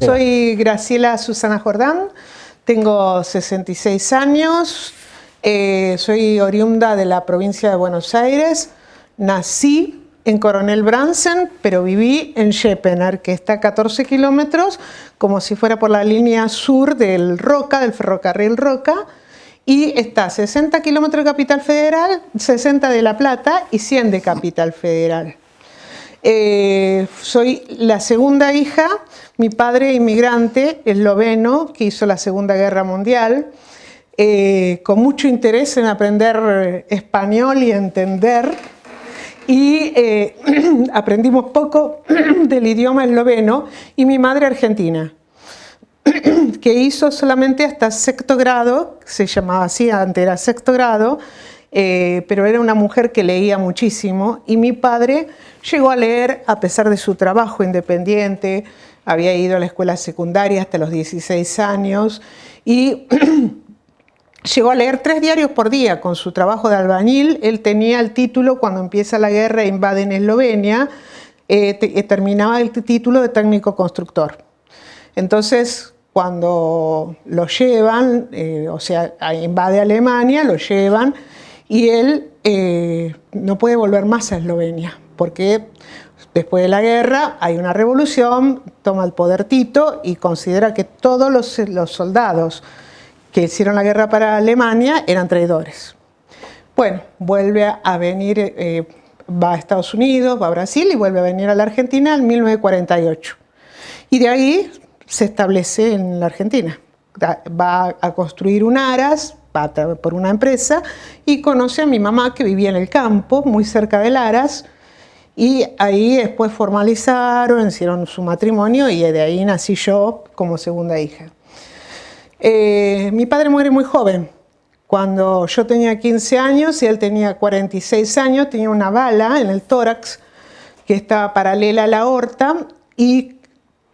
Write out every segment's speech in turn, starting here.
Soy Graciela Susana Jordán, tengo 66 años, soy oriunda de la provincia de Buenos Aires, nací en Coronel Brandsen, pero viví en Schepener, que está a 14 kilómetros, como si fuera por la línea sur del Roca, del ferrocarril Roca, y está a 60 kilómetros de Capital Federal, 60 de La Plata y 100 de Capital Federal. Soy la segunda hija, mi padre inmigrante esloveno que hizo la Segunda Guerra Mundial, con mucho interés en aprender español y entender, y aprendimos poco del idioma esloveno, y mi madre argentina, que hizo solamente hasta sexto grado, se llamaba así, antes era sexto grado, pero era una mujer que leía muchísimo, y mi padre llegó a leer a pesar de su trabajo independiente, había ido a la escuela secundaria hasta los 16 años y llegó a leer 3 diarios por día con su trabajo de albañil. Él tenía el título, cuando empieza la guerra e invaden Eslovenia, terminaba el título de técnico constructor. Entonces, cuando lo llevan, o sea, invade Alemania, lo llevan, y él no puede volver más a Eslovenia, porque después de la guerra hay una revolución, toma el poder Tito y considera que todos los soldados que hicieron la guerra para Alemania eran traidores. Bueno, vuelve a venir, va a Estados Unidos, va a Brasil y vuelve a venir a la Argentina en 1948. Y de ahí se establece en la Argentina. Va a construir un aras por una empresa y conoce a mi mamá, que vivía en el campo, muy cerca del aras, y ahí después formalizaron, hicieron su matrimonio, y de ahí nací yo como segunda hija. Mi padre muere muy joven. Cuando yo tenía 15 años y él tenía 46 años, tenía una bala en el tórax que estaba paralela a la aorta, y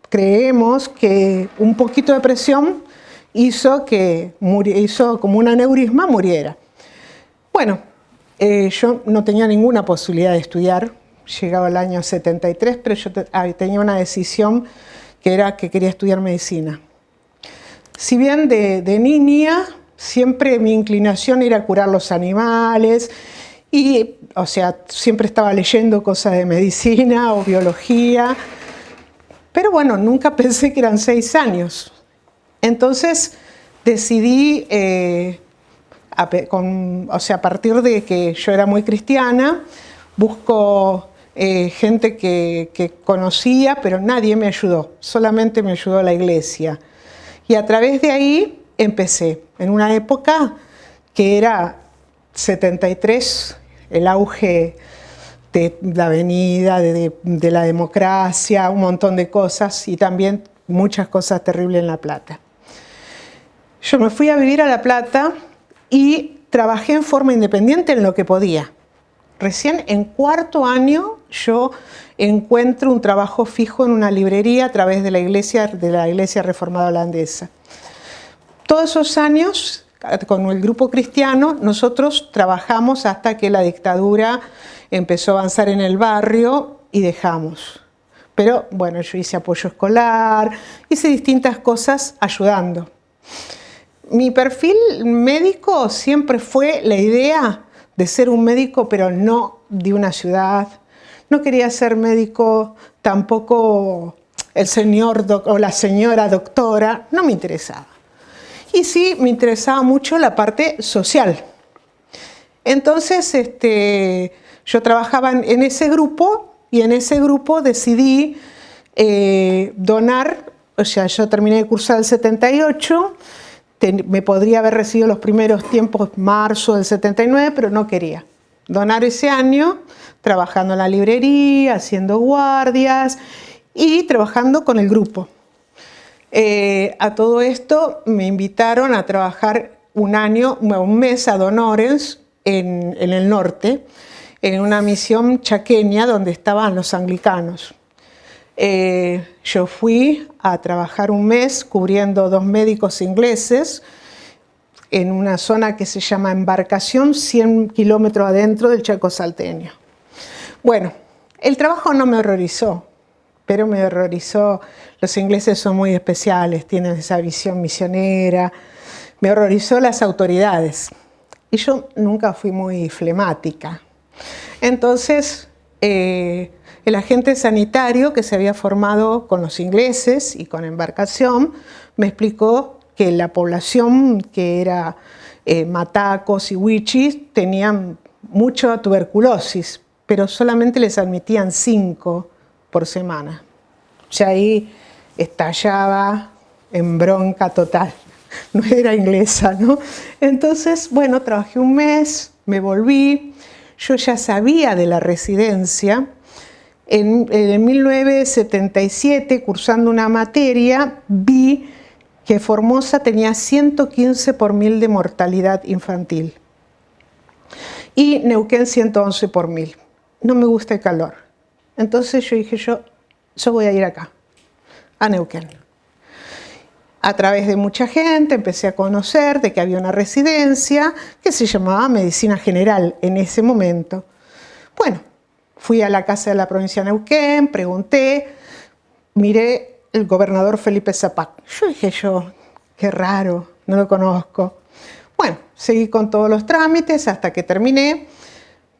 creemos que un poquito de presión hizo como un aneurisma, muriera. Bueno, yo no tenía ninguna posibilidad de estudiar, llegaba el año 73, pero yo tenía una decisión, que era que quería estudiar medicina. Si bien de niña, siempre mi inclinación era curar los animales, y, o sea, siempre estaba leyendo cosas de medicina o biología, pero bueno, nunca pensé que eran 6 años. Entonces decidí, a partir de que yo era muy cristiana, busco gente que conocía, pero nadie me ayudó, solamente me ayudó la iglesia. Y a través de ahí empecé, en una época que era 73, el auge de la venida, de la democracia, un montón de cosas, y también muchas cosas terribles en La Plata. Yo me fui a vivir a La Plata y trabajé en forma independiente en lo que podía. Recién en cuarto año yo encuentro un trabajo fijo en una librería a través de la Iglesia Reformada Holandesa. Todos esos años, con el grupo cristiano, nosotros trabajamos hasta que la dictadura empezó a avanzar en el barrio y dejamos. Pero bueno, yo hice apoyo escolar, hice distintas cosas ayudando. Mi perfil médico siempre fue la idea de ser un médico, pero no de una ciudad. No quería ser médico, tampoco el señor o la señora doctora, no me interesaba. Y sí, me interesaba mucho la parte social. Entonces, yo trabajaba en ese grupo, y en ese grupo decidí donar, o sea, yo terminé de cursar el 78, me podría haber recibido los primeros tiempos, marzo del 79, pero no quería. Donar ese año, trabajando en la librería, haciendo guardias y trabajando con el grupo. A todo esto me invitaron a trabajar un mes a Donores en el norte, en una misión chaqueña donde estaban los anglicanos. Yo fui a trabajar un mes cubriendo 2 médicos ingleses en una zona que se llama Embarcación, 100 kilómetros adentro del Chaco salteño. Bueno, el trabajo no me horrorizó, pero me horrorizó. Los ingleses son muy especiales, tienen esa visión misionera. Me horrorizó las autoridades. Y yo nunca fui muy flemática. Entonces, el agente sanitario que se había formado con los ingleses y con embarcación me explicó que la población que era matacos y wichis tenían mucha tuberculosis, pero solamente les admitían 5 por semana. Ya ahí estallaba en bronca total. No era inglesa, ¿no? Entonces, bueno, trabajé un mes, me volví. Yo ya sabía de la residencia. En 1977, cursando una materia, vi que Formosa tenía 115 por 1000 de mortalidad infantil y Neuquén 111 por 1000. No me gusta el calor. Entonces yo dije, yo voy a ir acá, a Neuquén. A través de mucha gente empecé a conocer de que había una residencia que se llamaba Medicina General en ese momento. Bueno, fui a la casa de la provincia de Neuquén, pregunté, miré el gobernador Felipe Zapac. Yo dije, qué raro, no lo conozco. Bueno, seguí con todos los trámites hasta que terminé.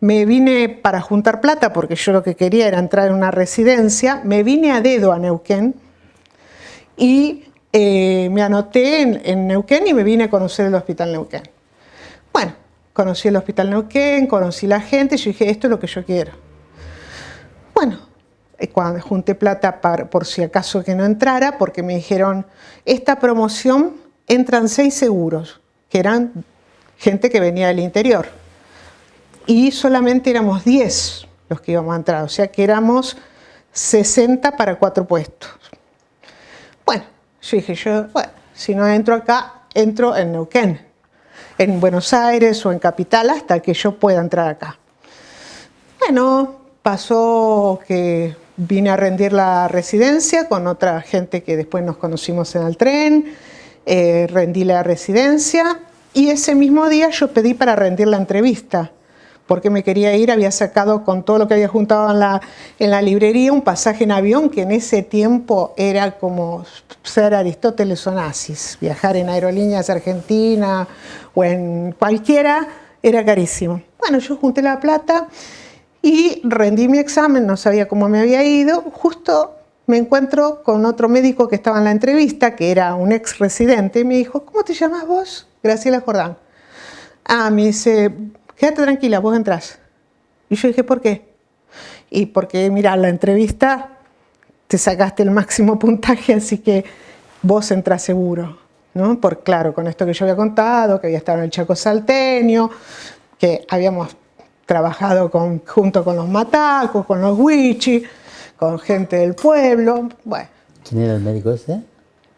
Me vine para juntar plata porque yo lo que quería era entrar en una residencia. Me vine a dedo a Neuquén y me anoté en Neuquén y me vine a conocer el Hospital Neuquén. Bueno, conocí el Hospital Neuquén, conocí la gente y yo dije, esto es lo que yo quiero. Bueno, cuando junté plata por si acaso que no entrara, porque me dijeron, esta promoción entran 6 seguros, que eran gente que venía del interior. Y solamente éramos 10 los que íbamos a entrar, o sea que éramos 60 para 4 puestos. Bueno, yo dije, bueno, si no entro acá, entro en Neuquén, en Buenos Aires o en Capital, hasta que yo pueda entrar acá. Bueno, pasó que vine a rendir la residencia con otra gente que después nos conocimos en el tren, rendí la residencia y ese mismo día yo pedí para rendir la entrevista, porque me quería ir, había sacado con todo lo que había juntado en la librería un pasaje en avión que en ese tiempo era como ser Aristóteles Onassis, viajar en Aerolíneas Argentina o en cualquiera era carísimo. Bueno, yo junté la plata y rendí mi examen, no sabía cómo me había ido, justo me encuentro con otro médico que estaba en la entrevista, que era un ex residente, y me dijo, ¿cómo te llamas vos? Graciela Jordán. Me dice, quédate tranquila, vos entrás. Y yo dije, ¿por qué? Y porque, mira, la entrevista te sacaste el máximo puntaje, así que vos entrás seguro, ¿no? Por claro, con esto que yo había contado, que había estado en el Chaco Salteño, que habíamos trabajado junto con los matacos, con los wichis, con gente del pueblo. Bueno. ¿Quién era el médico ese?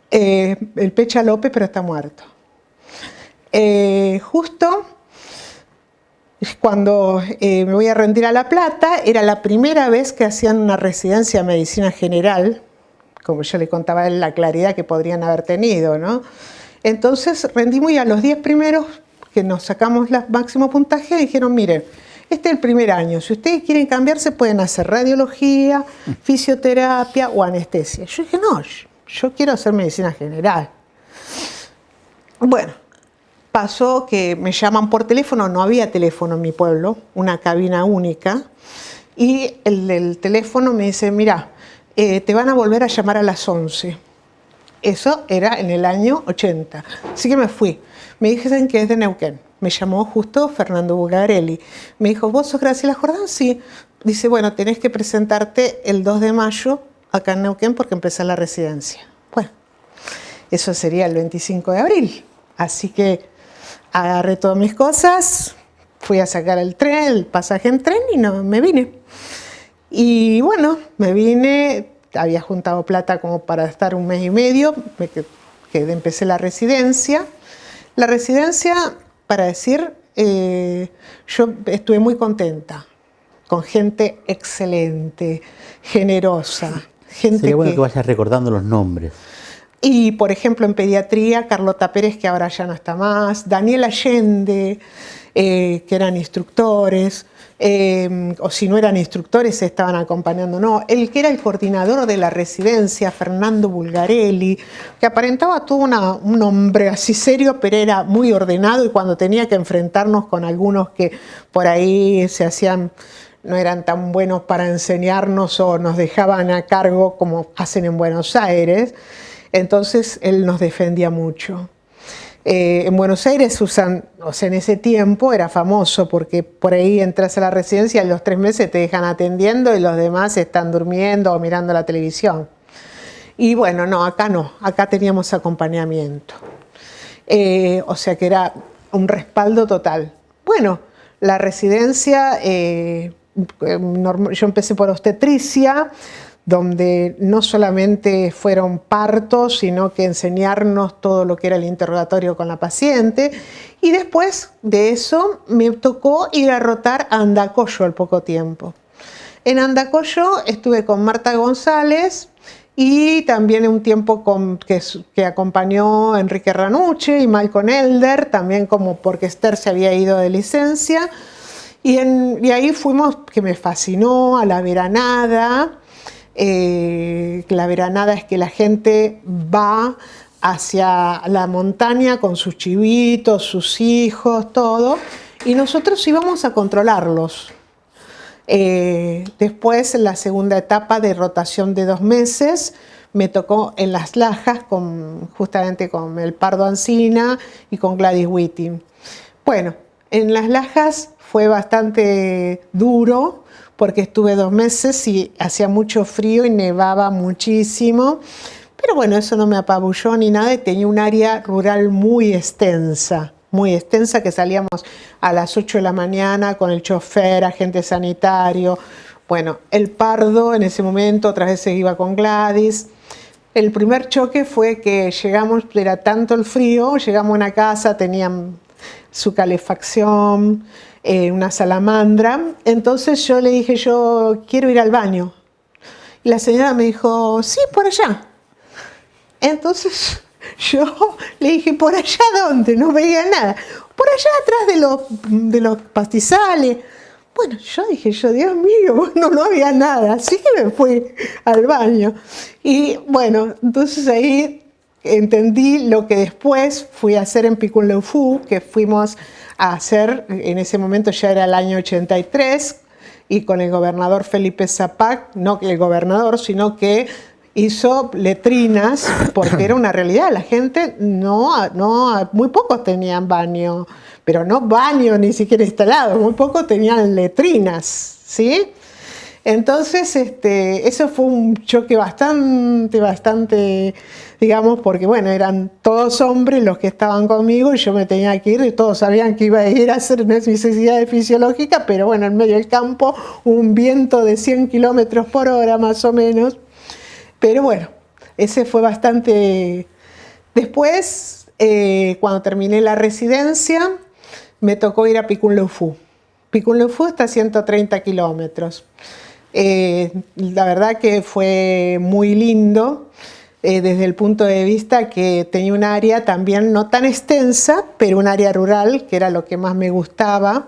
El Pecha López, pero está muerto. Justo cuando me voy a rendir a La Plata, era la primera vez que hacían una residencia de medicina general, como yo le contaba a él la claridad que podrían haber tenido, ¿no? Entonces rendimos y a los 10 primeros que nos sacamos el máximo puntaje dijeron, miren, este es el primer año, si ustedes quieren cambiarse pueden hacer radiología, fisioterapia o anestesia. Yo dije, no, yo quiero hacer medicina general. Bueno, pasó que me llaman por teléfono, no había teléfono en mi pueblo, una cabina única, y el teléfono me dice, mira, te van a volver a llamar a las 11. Eso era en el año 80. Así que me fui. Me dijeron que es de Neuquén. Me llamó justo Fernando Bugarelli. Me dijo, ¿vos sos Graciela Jordán? Sí. Dice, bueno, tenés que presentarte el 2 de mayo acá en Neuquén porque empezó la residencia. Bueno, eso sería el 25 de abril. Así que agarré todas mis cosas, fui a sacar el tren, el pasaje en tren y no, me vine. Y bueno, me vine, había juntado plata como para estar un mes y medio, que empecé la residencia. La residencia, para decir, yo estuve muy contenta, con gente excelente, generosa. Sería bueno que vayas recordando los nombres. Y, por ejemplo, en pediatría, Carlota Pérez, que ahora ya no está más, Daniel Allende, que eran instructores, o si no eran instructores, estaban acompañando. No, el que era el coordinador de la residencia, Fernando Bulgarelli, que aparentaba todo un hombre así serio, pero era muy ordenado, y cuando tenía que enfrentarnos con algunos que por ahí no eran tan buenos para enseñarnos o nos dejaban a cargo como hacen en Buenos Aires, entonces él nos defendía mucho. En Buenos Aires en ese tiempo era famoso porque por ahí entras a la residencia y a los 3 meses te dejan atendiendo y los demás están durmiendo o mirando la televisión. Y bueno, no, acá teníamos acompañamiento. O sea que era un respaldo total. Bueno, la residencia, yo empecé por obstetricia, donde no solamente fueron partos, sino que enseñarnos todo lo que era el interrogatorio con la paciente. Y después de eso me tocó ir a rotar a Andacollo al poco tiempo. En Andacollo estuve con Marta González y también un tiempo que acompañó Enrique Ranucci y Malcolm Elder, también como porque Esther se había ido de licencia. Y ahí fuimos, que me fascinó, a la veranada. La veranada es que la gente va hacia la montaña con sus chivitos, sus hijos, todo, y nosotros íbamos a controlarlos. Después, en la segunda etapa de rotación de 2 meses, me tocó en Las Lajas, justamente con el Pardo Ancina y con Gladys Whiting. Bueno, en Las Lajas fue bastante duro, porque estuve 2 meses y hacía mucho frío y nevaba muchísimo. Pero bueno, eso no me apabulló ni nada, y tenía un área rural muy extensa, que salíamos a las 8 de la mañana con el chofer, agente sanitario. Bueno, el Pardo en ese momento, otras veces iba con Gladys. El primer choque fue que llegamos, era tanto el frío, llegamos a una casa, tenían su calefacción, una salamandra. Entonces yo le dije, yo quiero ir al baño. Y la señora me dijo, sí, por allá. Entonces yo le dije, ¿por allá dónde? No veía nada. Por allá atrás de los pastizales. Bueno, yo dije, Dios mío, no había nada. Así que me fui al baño. Y bueno, entonces ahí entendí lo que después fui a hacer en Picuin-Le-Fou, que fuimos a hacer, en ese momento ya era el año 83, y con el gobernador Felipe Zapac, no que el gobernador, sino que hizo letrinas, porque era una realidad. La gente muy pocos tenían baño, pero no baño ni siquiera instalado, muy pocos tenían letrinas, ¿sí? Entonces, eso fue un choque bastante, digamos, porque bueno, eran todos hombres los que estaban conmigo y yo me tenía que ir, y todos sabían que iba a ir a hacer mis necesidades fisiológicas, pero bueno, en medio del campo, un viento de 100 kilómetros por hora más o menos. Pero bueno, ese fue bastante. Después, cuando terminé la residencia, me tocó ir a Picuin-Le-Fou. Picuin-Le-Fou está a 130 kilómetros. La verdad que fue muy lindo, desde el punto de vista que tenía un área también no tan extensa, pero un área rural, que era lo que más me gustaba.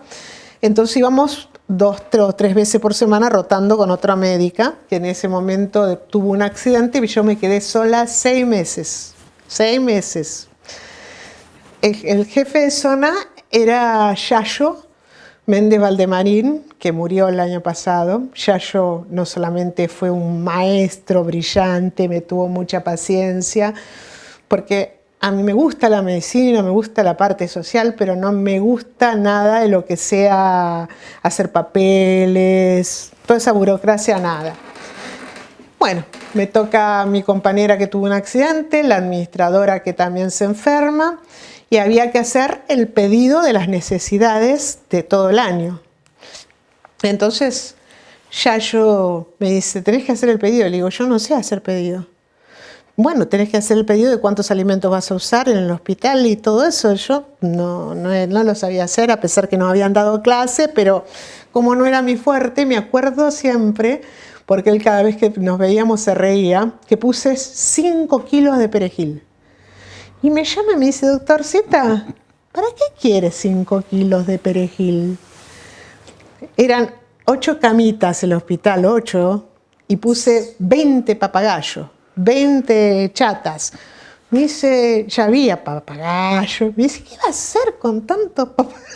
Entonces íbamos 2 o 3 veces por semana rotando con otra médica, que en ese momento tuvo un accidente y yo me quedé sola 6 meses. 6 meses. El jefe de zona era Yayo Méndez Valdemarín, que murió el año pasado. Yayo no solamente fue un maestro brillante, me tuvo mucha paciencia, porque a mí me gusta la medicina, me gusta la parte social, pero no me gusta nada de lo que sea hacer papeles, toda esa burocracia, nada. Bueno, me toca a mi compañera que tuvo un accidente, la administradora que también se enferma, y había que hacer el pedido de las necesidades de todo el año. Entonces, Yayo me dice, tenés que hacer el pedido. Le digo, yo no sé hacer pedido. Bueno, tenés que hacer el pedido de cuántos alimentos vas a usar en el hospital y todo eso. Yo no lo sabía hacer, a pesar que nos habían dado clase, pero como no era mi fuerte, me acuerdo siempre, porque él cada vez que nos veíamos se reía, que puse 5 kilos de perejil. Y me llama y me dice, doctor Zeta, ¿para qué quiere 5 kilos de perejil? Eran 8 camitas el hospital, 8, y puse 20 papagayos, 20 chatas. Me dice, ya había papagayos. Me dice, ¿qué va a hacer con tantos papagayos?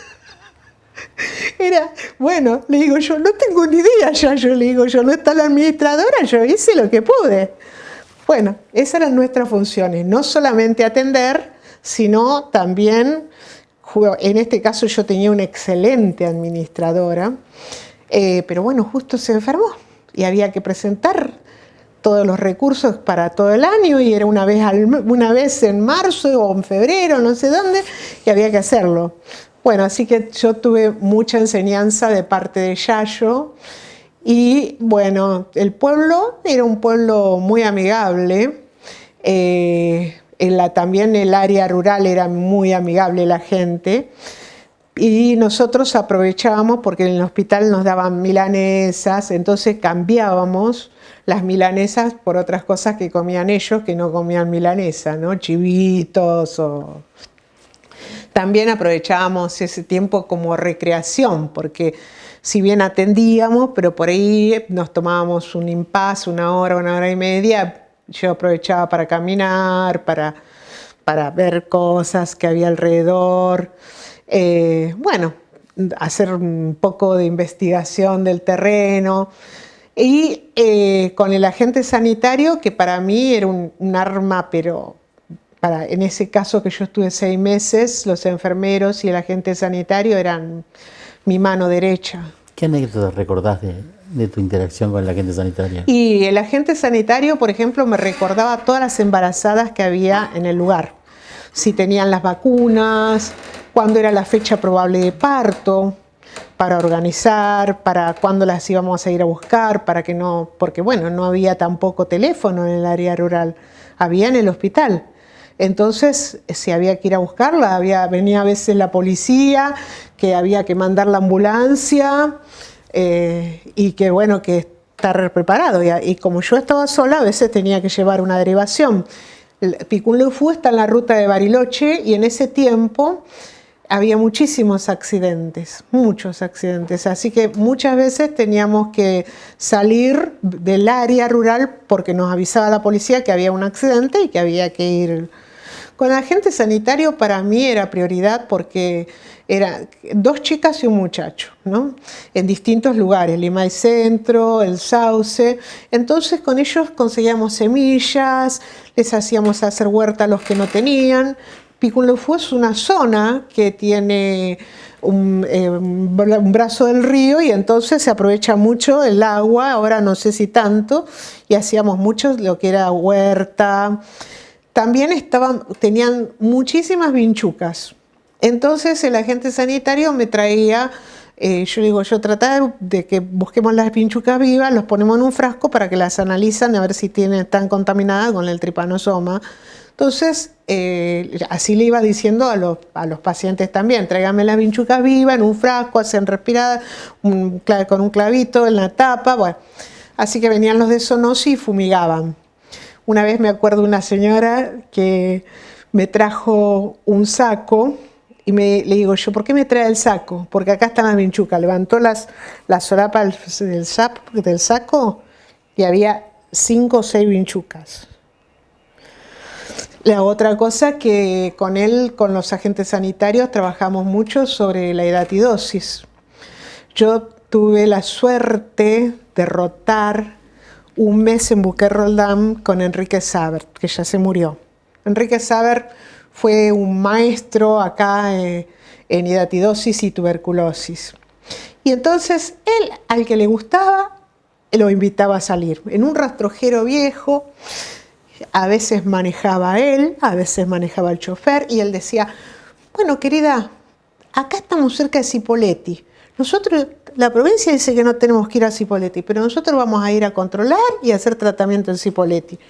Era, bueno, le digo yo, no tengo ni idea ya, yo le digo yo, no está la administradora, yo hice lo que pude. Bueno, esas eran nuestras funciones, no solamente atender, sino también, en este caso yo tenía una excelente administradora, pero bueno, justo se enfermó y había que presentar todos los recursos para todo el año y era una vez en marzo o en febrero, no sé dónde, y había que hacerlo. Bueno, así que yo tuve mucha enseñanza de parte de Yayo y bueno, el pueblo era un pueblo muy amigable, también el área rural era muy amigable la gente y nosotros aprovechábamos porque en el hospital nos daban milanesas, entonces cambiábamos las milanesas por otras cosas que comían ellos que no comían milanesa, ¿no? Chivitos o... También aprovechábamos ese tiempo como recreación, porque si bien atendíamos, pero por ahí nos tomábamos un impasse, una hora y media, yo aprovechaba para caminar, para ver cosas que había alrededor, bueno, hacer un poco de investigación del terreno. Y con el agente sanitario, que para mí era un arma, pero... en ese caso que yo estuve 6 meses, los enfermeros y el agente sanitario eran mi mano derecha. ¿Qué anécdotas recordás de tu interacción con el agente sanitario? Y el agente sanitario, por ejemplo, me recordaba todas las embarazadas que había en el lugar. Si tenían las vacunas, cuándo era la fecha probable de parto, para organizar, para cuándo las íbamos a ir a buscar, porque bueno, no había tampoco teléfono en el área rural, había en el hospital. Entonces, si había que ir a buscarla, venía a veces la policía, que había que mandar la ambulancia y que bueno, que estar preparado. Y como yo estaba sola, a veces tenía que llevar una derivación. Picunleufu está en la ruta de Bariloche y en ese tiempo había muchísimos accidentes, así que muchas veces teníamos que salir del área rural porque nos avisaba la policía que había un accidente y que había que ir. Con el agente sanitario para mí era prioridad porque eran 2 chicas y un muchacho, ¿no? En distintos lugares, Limay Centro, El Sauce. Entonces con ellos conseguíamos semillas, les hacíamos hacer huerta a los que no tenían. Picunleufu es una zona que tiene un brazo del río y entonces se aprovecha mucho el agua, ahora no sé si tanto, y hacíamos mucho lo que era huerta. También tenían muchísimas vinchucas. Entonces el agente sanitario me traía, yo trataba de que busquemos las vinchucas vivas, los ponemos en un frasco para que las analizan a ver si están contaminadas con el tripanosoma. Entonces, así le iba diciendo a los pacientes también, tráigame las vinchucas vivas en un frasco, hacen respirar con un clavito en la tapa. Bueno, así que venían los de zoonosis y fumigaban. Una vez me acuerdo de una señora que me trajo un saco y le digo yo, ¿por qué me trae el saco? Porque acá están las vinchucas. Levantó la solapa del saco y había 5 o 6 vinchucas. La otra cosa que con los agentes sanitarios trabajamos mucho sobre la hidatidosis. Yo tuve la suerte de rotar un mes en Buquerroldán con Enrique Saber, que ya se murió. Enrique Saber fue un maestro acá en hidatidosis y tuberculosis. Y entonces él, al que le gustaba, lo invitaba a salir. En un rastrojero viejo, a veces manejaba él, a veces manejaba el chofer, y él decía, bueno, querida, acá estamos cerca de Cipolletti. Nosotros, la provincia dice que no tenemos que ir a Cipolletti, pero nosotros vamos a ir a controlar y a hacer tratamiento en Cipolletti.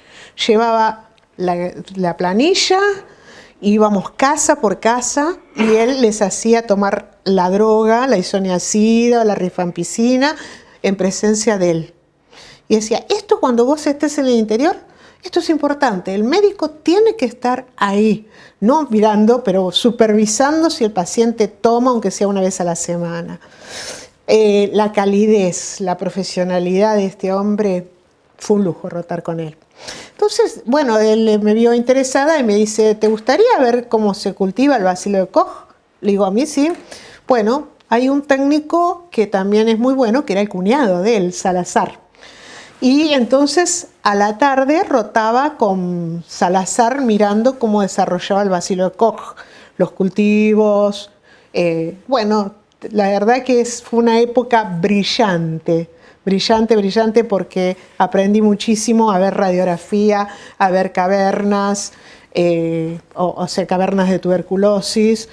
Llevaba la planilla, íbamos casa por casa y él les hacía tomar la droga, la isoniazida o la rifampicina en presencia de él. Y decía, esto cuando vos estés en el interior, esto es importante, el médico tiene que estar ahí, no mirando, pero supervisando si el paciente toma, aunque sea una vez a la semana. La calidez, la profesionalidad de este hombre, fue un lujo rotar con él. Entonces, bueno, él me vio interesada y me dice, ¿te gustaría ver cómo se cultiva el bacilo de Koch? Le digo, a mí sí. Bueno, hay un técnico que también es muy bueno, que era el cuñado de él, Salazar. Y entonces a la tarde rotaba con Salazar mirando cómo desarrollaba el bacilo de Koch, los cultivos. Bueno, la verdad que fue una época brillante, brillante porque aprendí muchísimo a ver radiografía, a ver cavernas, o sea, cavernas de tuberculosis.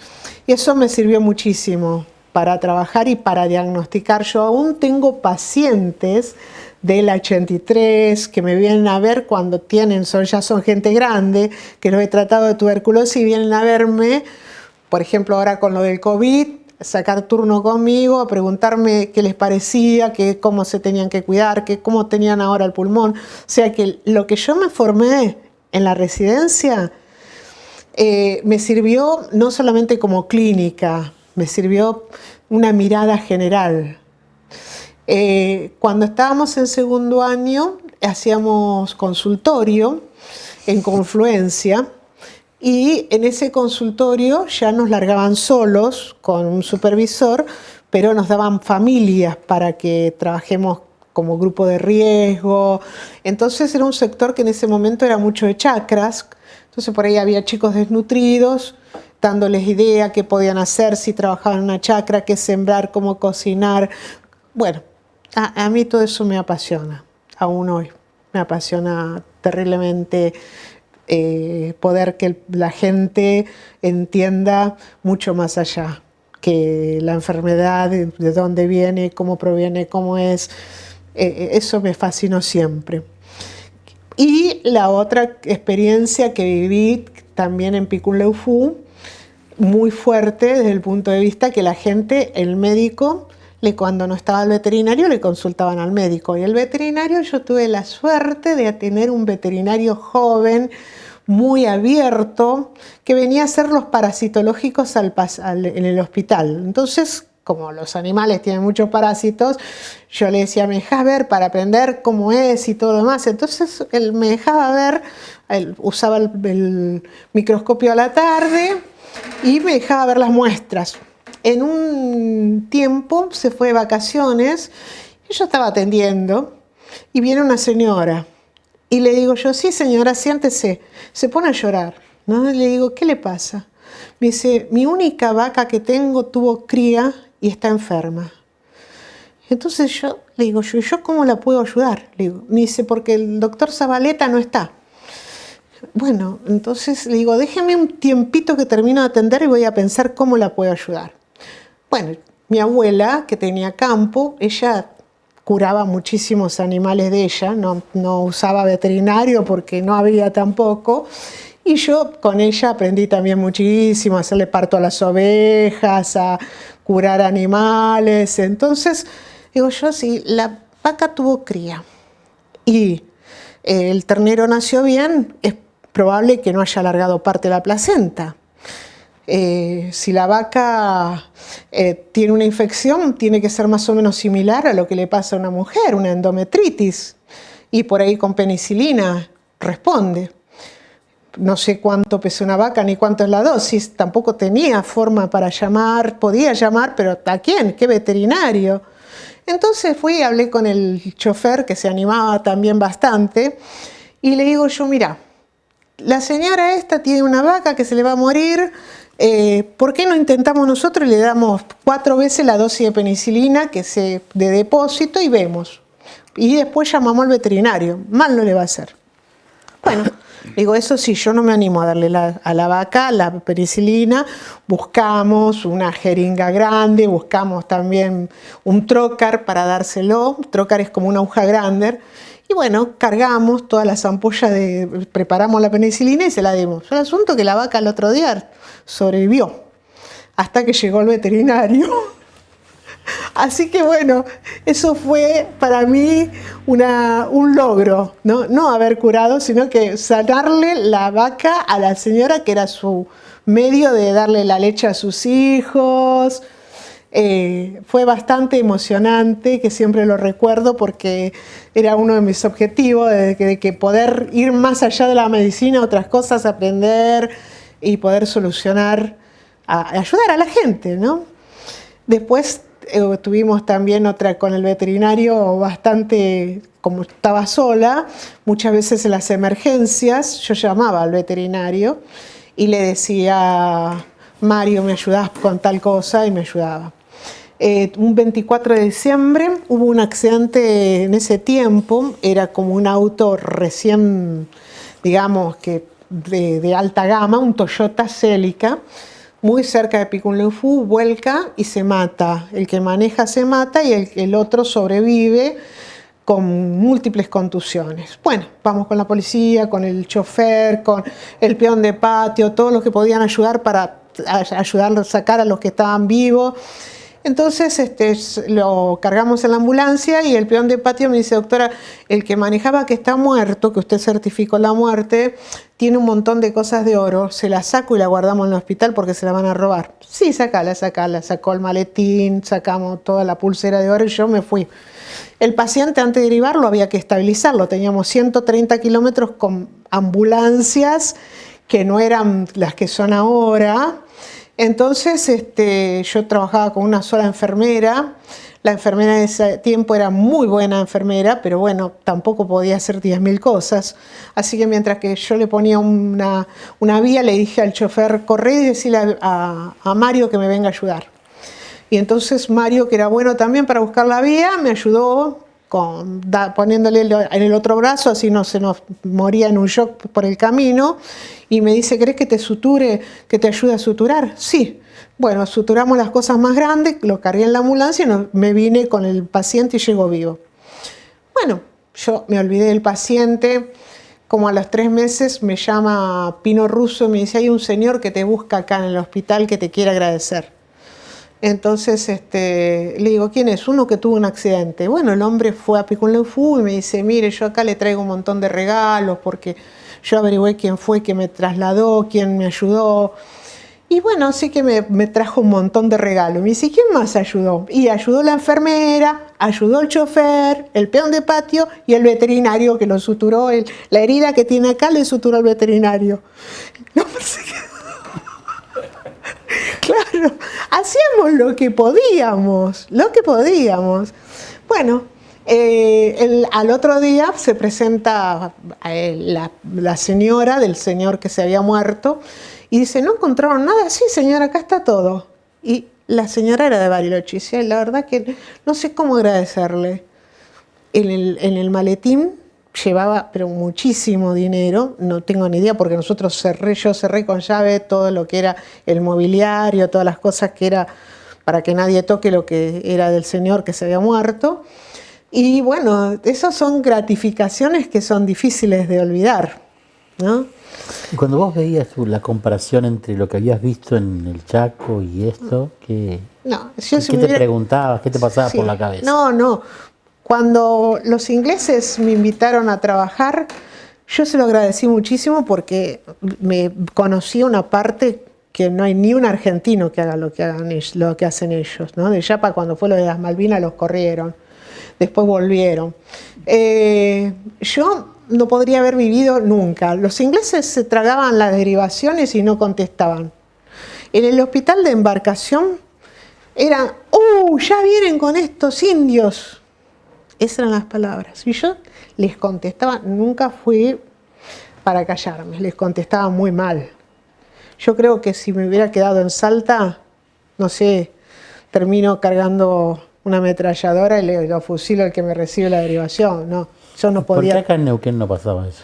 Y eso me sirvió muchísimo para trabajar y para diagnosticar. Yo aún tengo pacientes del 83 que me vienen a ver cuando ya son gente grande, que los he tratado de tuberculosis y vienen a verme, por ejemplo ahora con lo del COVID, sacar turno conmigo, a preguntarme qué les parecía, cómo se tenían que cuidar, cómo tenían ahora el pulmón. O sea que lo que yo me formé en la residencia me sirvió no solamente como clínica, me sirvió una mirada general. Cuando estábamos en segundo año hacíamos consultorio en Confluencia y en ese consultorio ya nos largaban solos con un supervisor, pero nos daban familias para que trabajemos como grupo de riesgo. Entonces era un sector que en ese momento era mucho de chacras, entonces por ahí había chicos desnutridos, dándoles idea qué podían hacer si trabajaban en una chacra, qué sembrar, cómo cocinar. Bueno, a mí todo eso me apasiona, aún hoy. Me apasiona terriblemente poder que la gente entienda mucho más allá que la enfermedad, de dónde viene, cómo proviene, cómo es. Eso me fascinó siempre. Y la otra experiencia que viví también en Picún Leu Phu, muy fuerte desde el punto de vista que la gente, el médico, cuando no estaba el veterinario, le consultaban al médico. Y el veterinario, yo tuve la suerte de tener un veterinario joven, muy abierto, que venía a hacer los parasitológicos en el hospital. Entonces, como los animales tienen muchos parásitos, yo le decía, me dejás ver para aprender cómo es y todo lo demás. Entonces él me dejaba ver, él usaba el microscopio a la tarde y me dejaba ver las muestras. En un tiempo se fue de vacaciones y yo estaba atendiendo y viene una señora y le digo yo, sí señora, siéntese. Se pone a llorar, ¿no? Y le digo, ¿qué le pasa? Me dice, mi única vaca que tengo tuvo cría y está enferma. Entonces yo le digo, ¿yo cómo la puedo ayudar? Le digo, me dice, porque el doctor Zabaleta no está. Bueno, entonces le digo, déjeme un tiempito que termino de atender y voy a pensar cómo la puedo ayudar. Bueno, mi abuela, que tenía campo, ella curaba muchísimos animales de ella, no usaba veterinario porque no había tampoco. Y yo con ella aprendí también muchísimo, a hacerle parto a las ovejas, a curar animales. Entonces, digo yo, si la vaca tuvo cría y el ternero nació bien, es probable que no haya alargado parte de la placenta. Si la vaca tiene una infección, tiene que ser más o menos similar a lo que le pasa a una mujer, una endometritis, y por ahí con penicilina responde. No sé cuánto pesa una vaca ni cuánto es la dosis, tampoco tenía forma para llamar, podía llamar, pero ¿a quién? ¿Qué veterinario? Entonces fui y hablé con el chofer, que se animaba también bastante, y le digo yo, mira, la señora esta tiene una vaca que se le va a morir, ¿por qué no intentamos nosotros y le damos 4 veces la dosis de penicilina de depósito y vemos? Y después llamamos al veterinario, mal no le va a hacer. Bueno, digo, eso sí, yo no me animo a darle a la vaca la penicilina, buscamos una jeringa grande, buscamos también un trocar para dárselo, trocar es como una aguja grande, y bueno, cargamos todas las ampollas, preparamos la penicilina y se la dimos. El asunto es que la vaca el otro día sobrevivió, hasta que llegó el veterinario. Así que bueno, eso fue para mí un logro, no haber curado, sino que sanarle la vaca a la señora, que era su medio de darle la leche a sus hijos. Fue bastante emocionante, que siempre lo recuerdo porque era uno de mis objetivos, de que poder ir más allá de la medicina, otras cosas, aprender y poder solucionar, ayudar a la gente, ¿no? Después tuvimos también otra con el veterinario bastante, como estaba sola, muchas veces en las emergencias yo llamaba al veterinario y le decía, Mario, ¿me ayudás con tal cosa? Y me ayudaba. Un 24 de diciembre hubo un accidente en ese tiempo, era como un auto recién, digamos, que de alta gama, un Toyota Celica, muy cerca de Pikunleufú, vuelca y se mata. El que maneja se mata y el otro sobrevive con múltiples contusiones. Bueno, vamos con la policía, con el chofer, con el peón de patio, todos los que podían ayudar para ayudarlo a sacar a los que estaban vivos. Entonces lo cargamos en la ambulancia y el peón de patio me dice, doctora, el que manejaba que está muerto, que usted certificó la muerte, tiene un montón de cosas de oro, se la saco y la guardamos en el hospital porque se la van a robar. Sí, sacala, sacó el maletín, sacamos toda la pulsera de oro y yo me fui. El paciente antes de derivarlo había que estabilizarlo, teníamos 130 kilómetros con ambulancias que no eran las que son ahora. Entonces yo trabajaba con una sola enfermera. La enfermera de ese tiempo era muy buena enfermera, pero bueno, tampoco podía hacer 10.000 cosas. Así que mientras que yo le ponía una vía, le dije al chofer, corre y decirle a Mario que me venga a ayudar. Y entonces Mario, que era bueno también para buscar la vía, me ayudó poniéndole en el otro brazo, así no se nos moría en un shock por el camino, y me dice, ¿querés que te suture, que te ayude a suturar? Sí. Bueno, suturamos las cosas más grandes, lo cargué en la ambulancia y me vine con el paciente y llegó vivo. Bueno, yo me olvidé del paciente, como a los 3 meses me llama Pino Russo y me dice, hay un señor que te busca acá en el hospital que te quiere agradecer. Entonces le digo, ¿quién es? Uno que tuvo un accidente. Bueno, el hombre fue a Pikunleufú y me dice, mire, yo acá le traigo un montón de regalos porque yo averigüé quién fue que me trasladó, quién me ayudó. Y bueno, sí que me trajo un montón de regalos. Me dice, ¿quién más ayudó? Y ayudó la enfermera, ayudó el chofer, el peón de patio y el veterinario que lo suturó. La herida que tiene acá le suturó el veterinario. No sé qué. Claro, hacíamos lo que podíamos. Bueno, al otro día se presenta la señora del señor que se había muerto y dice, ¿no encontraron nada? Sí, señora, acá está todo. Y la señora era de Bariloche y la verdad que no sé cómo agradecerle. En el maletín llevaba pero muchísimo dinero, no tengo ni idea porque yo cerré con llave todo lo que era el mobiliario, todas las cosas que era para que nadie toque lo que era del señor que se había muerto. Y bueno, esas son gratificaciones que son difíciles de olvidar, ¿no? Y cuando vos veías la comparación entre lo que habías visto en el Chaco y esto, ¿qué te preguntabas? ¿Qué te pasaba por la cabeza? No. Cuando los ingleses me invitaron a trabajar, yo se lo agradecí muchísimo porque me conocí una parte que no hay ni un argentino que haga lo que hacen ellos, ¿no? De Yapa, cuando fue lo de las Malvinas, los corrieron, después volvieron. Yo no podría haber vivido nunca. Los ingleses se tragaban las derivaciones y no contestaban. En el hospital de embarcación eran, ya vienen con estos indios. Esas eran las palabras. Y yo les contestaba, nunca fui para callarme, les contestaba muy mal. Yo creo que si me hubiera quedado en Salta, no sé, termino cargando una ametralladora y lo fusilo al que me recibe la derivación. No, yo no podía. ¿Por qué acá en Neuquén no pasaba eso?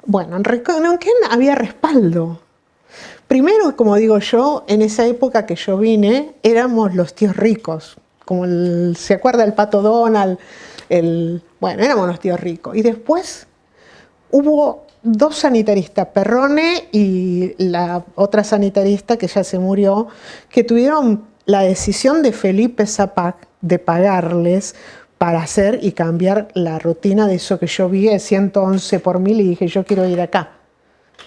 Bueno, en Neuquén había respaldo. Primero, como digo yo, en esa época que yo vine, éramos los tíos ricos. Como ¿se acuerda el Pato Donald? Bueno, éramos los tíos ricos. Y después hubo 2 sanitaristas, Perrone y la otra sanitarista que ya se murió, que tuvieron la decisión de Felipe Zapac de pagarles para hacer y cambiar la rutina de eso que yo vi de 111 por 1000 y dije, yo quiero ir acá.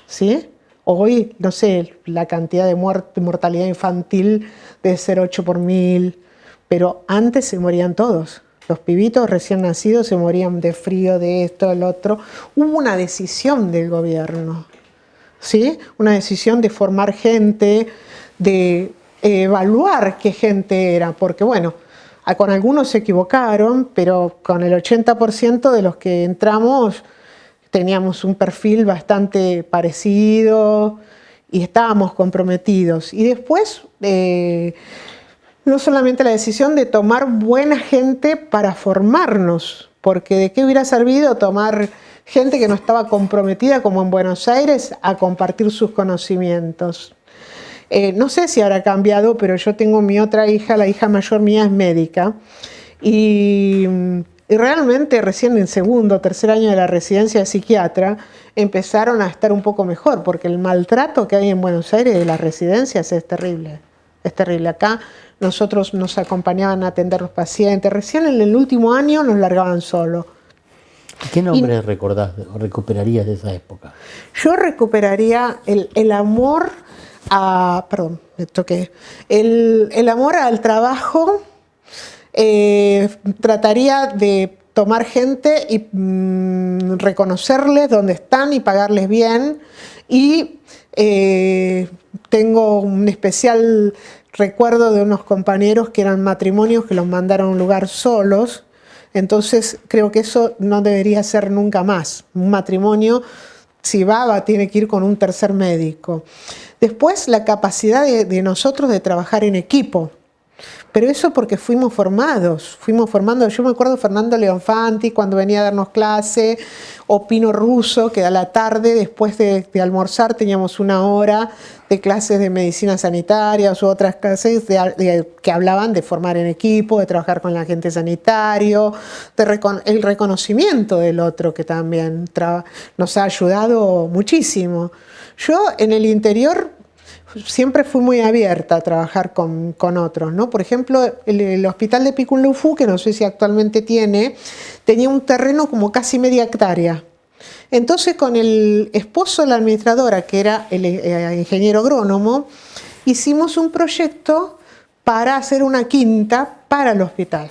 ¿Sí? Hoy, no sé, la cantidad de mortalidad infantil debe ser 8 por 1000. pero antes se morían todos. Los pibitos recién nacidos se morían de frío, de esto, del otro. Hubo una decisión del gobierno, ¿sí? Una decisión de formar gente, de evaluar qué gente era, porque bueno, con algunos se equivocaron, pero con el 80% de los que entramos teníamos un perfil bastante parecido y estábamos comprometidos. Y después, no solamente la decisión de tomar buena gente para formarnos, porque de qué hubiera servido tomar gente que no estaba comprometida, como en Buenos Aires, a compartir sus conocimientos. No sé si habrá cambiado, pero yo tengo mi otra hija, la hija mayor mía es médica, y realmente recién en segundo o tercer año de la residencia de psiquiatra empezaron a estar un poco mejor, porque el maltrato que hay en Buenos Aires de las residencias es terrible. Es terrible. Acá nosotros nos acompañaban a atender los pacientes. Recién en el último año nos largaban solo. ¿Qué nombres recordás o recuperarías de esa época? Yo recuperaría el amor a... Perdón, me toqué. El amor al trabajo. Trataría de tomar gente y reconocerles dónde están y pagarles bien. Y tengo un especial recuerdo de unos compañeros que eran matrimonios que los mandaron a un lugar solos. Entonces creo que eso no debería ser nunca más. Un matrimonio, si va, tiene que ir con un tercer médico. Después, la capacidad de nosotros de trabajar en equipo. Pero eso porque fuimos formando. Yo me acuerdo de Fernando Leonfanti cuando venía a darnos clase, o Pino Russo, que a la tarde, después de almorzar, teníamos una hora de clases de medicina sanitaria o otras clases que hablaban de formar en equipo, de trabajar con el agente sanitario, el reconocimiento del otro, que también nos ha ayudado muchísimo. Yo en el interior siempre fui muy abierta a trabajar con otros, ¿no? Por ejemplo, el hospital de Picunlufú, que no sé si actualmente tenía un terreno como casi media hectárea. Entonces, con el esposo de la administradora, que era el ingeniero agrónomo, hicimos un proyecto para hacer una quinta para el hospital.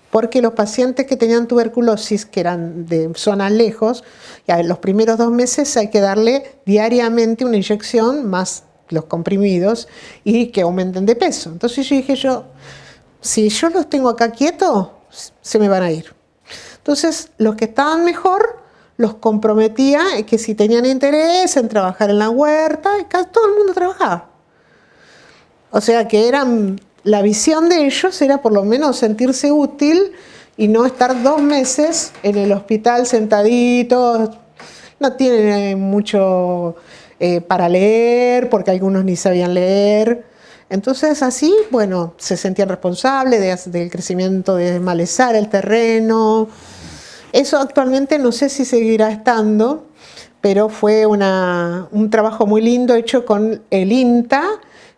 Porque los pacientes que tenían tuberculosis, que eran de zonas lejos, ya en los primeros 2 meses hay que darle diariamente una inyección más los comprimidos y que aumenten de peso. Entonces yo dije, si yo los tengo acá quietos, se me van a ir. Entonces los que estaban mejor los comprometía que si tenían interés en trabajar en la huerta, todo el mundo trabajaba. O sea que la visión de ellos era por lo menos sentirse útil y no estar 2 meses en el hospital sentaditos. No tienen mucho para leer, porque algunos ni sabían leer. Entonces así, bueno, se sentían responsables del crecimiento, de malezar el terreno. Eso actualmente no sé si seguirá estando, pero fue un trabajo muy lindo hecho con el INTA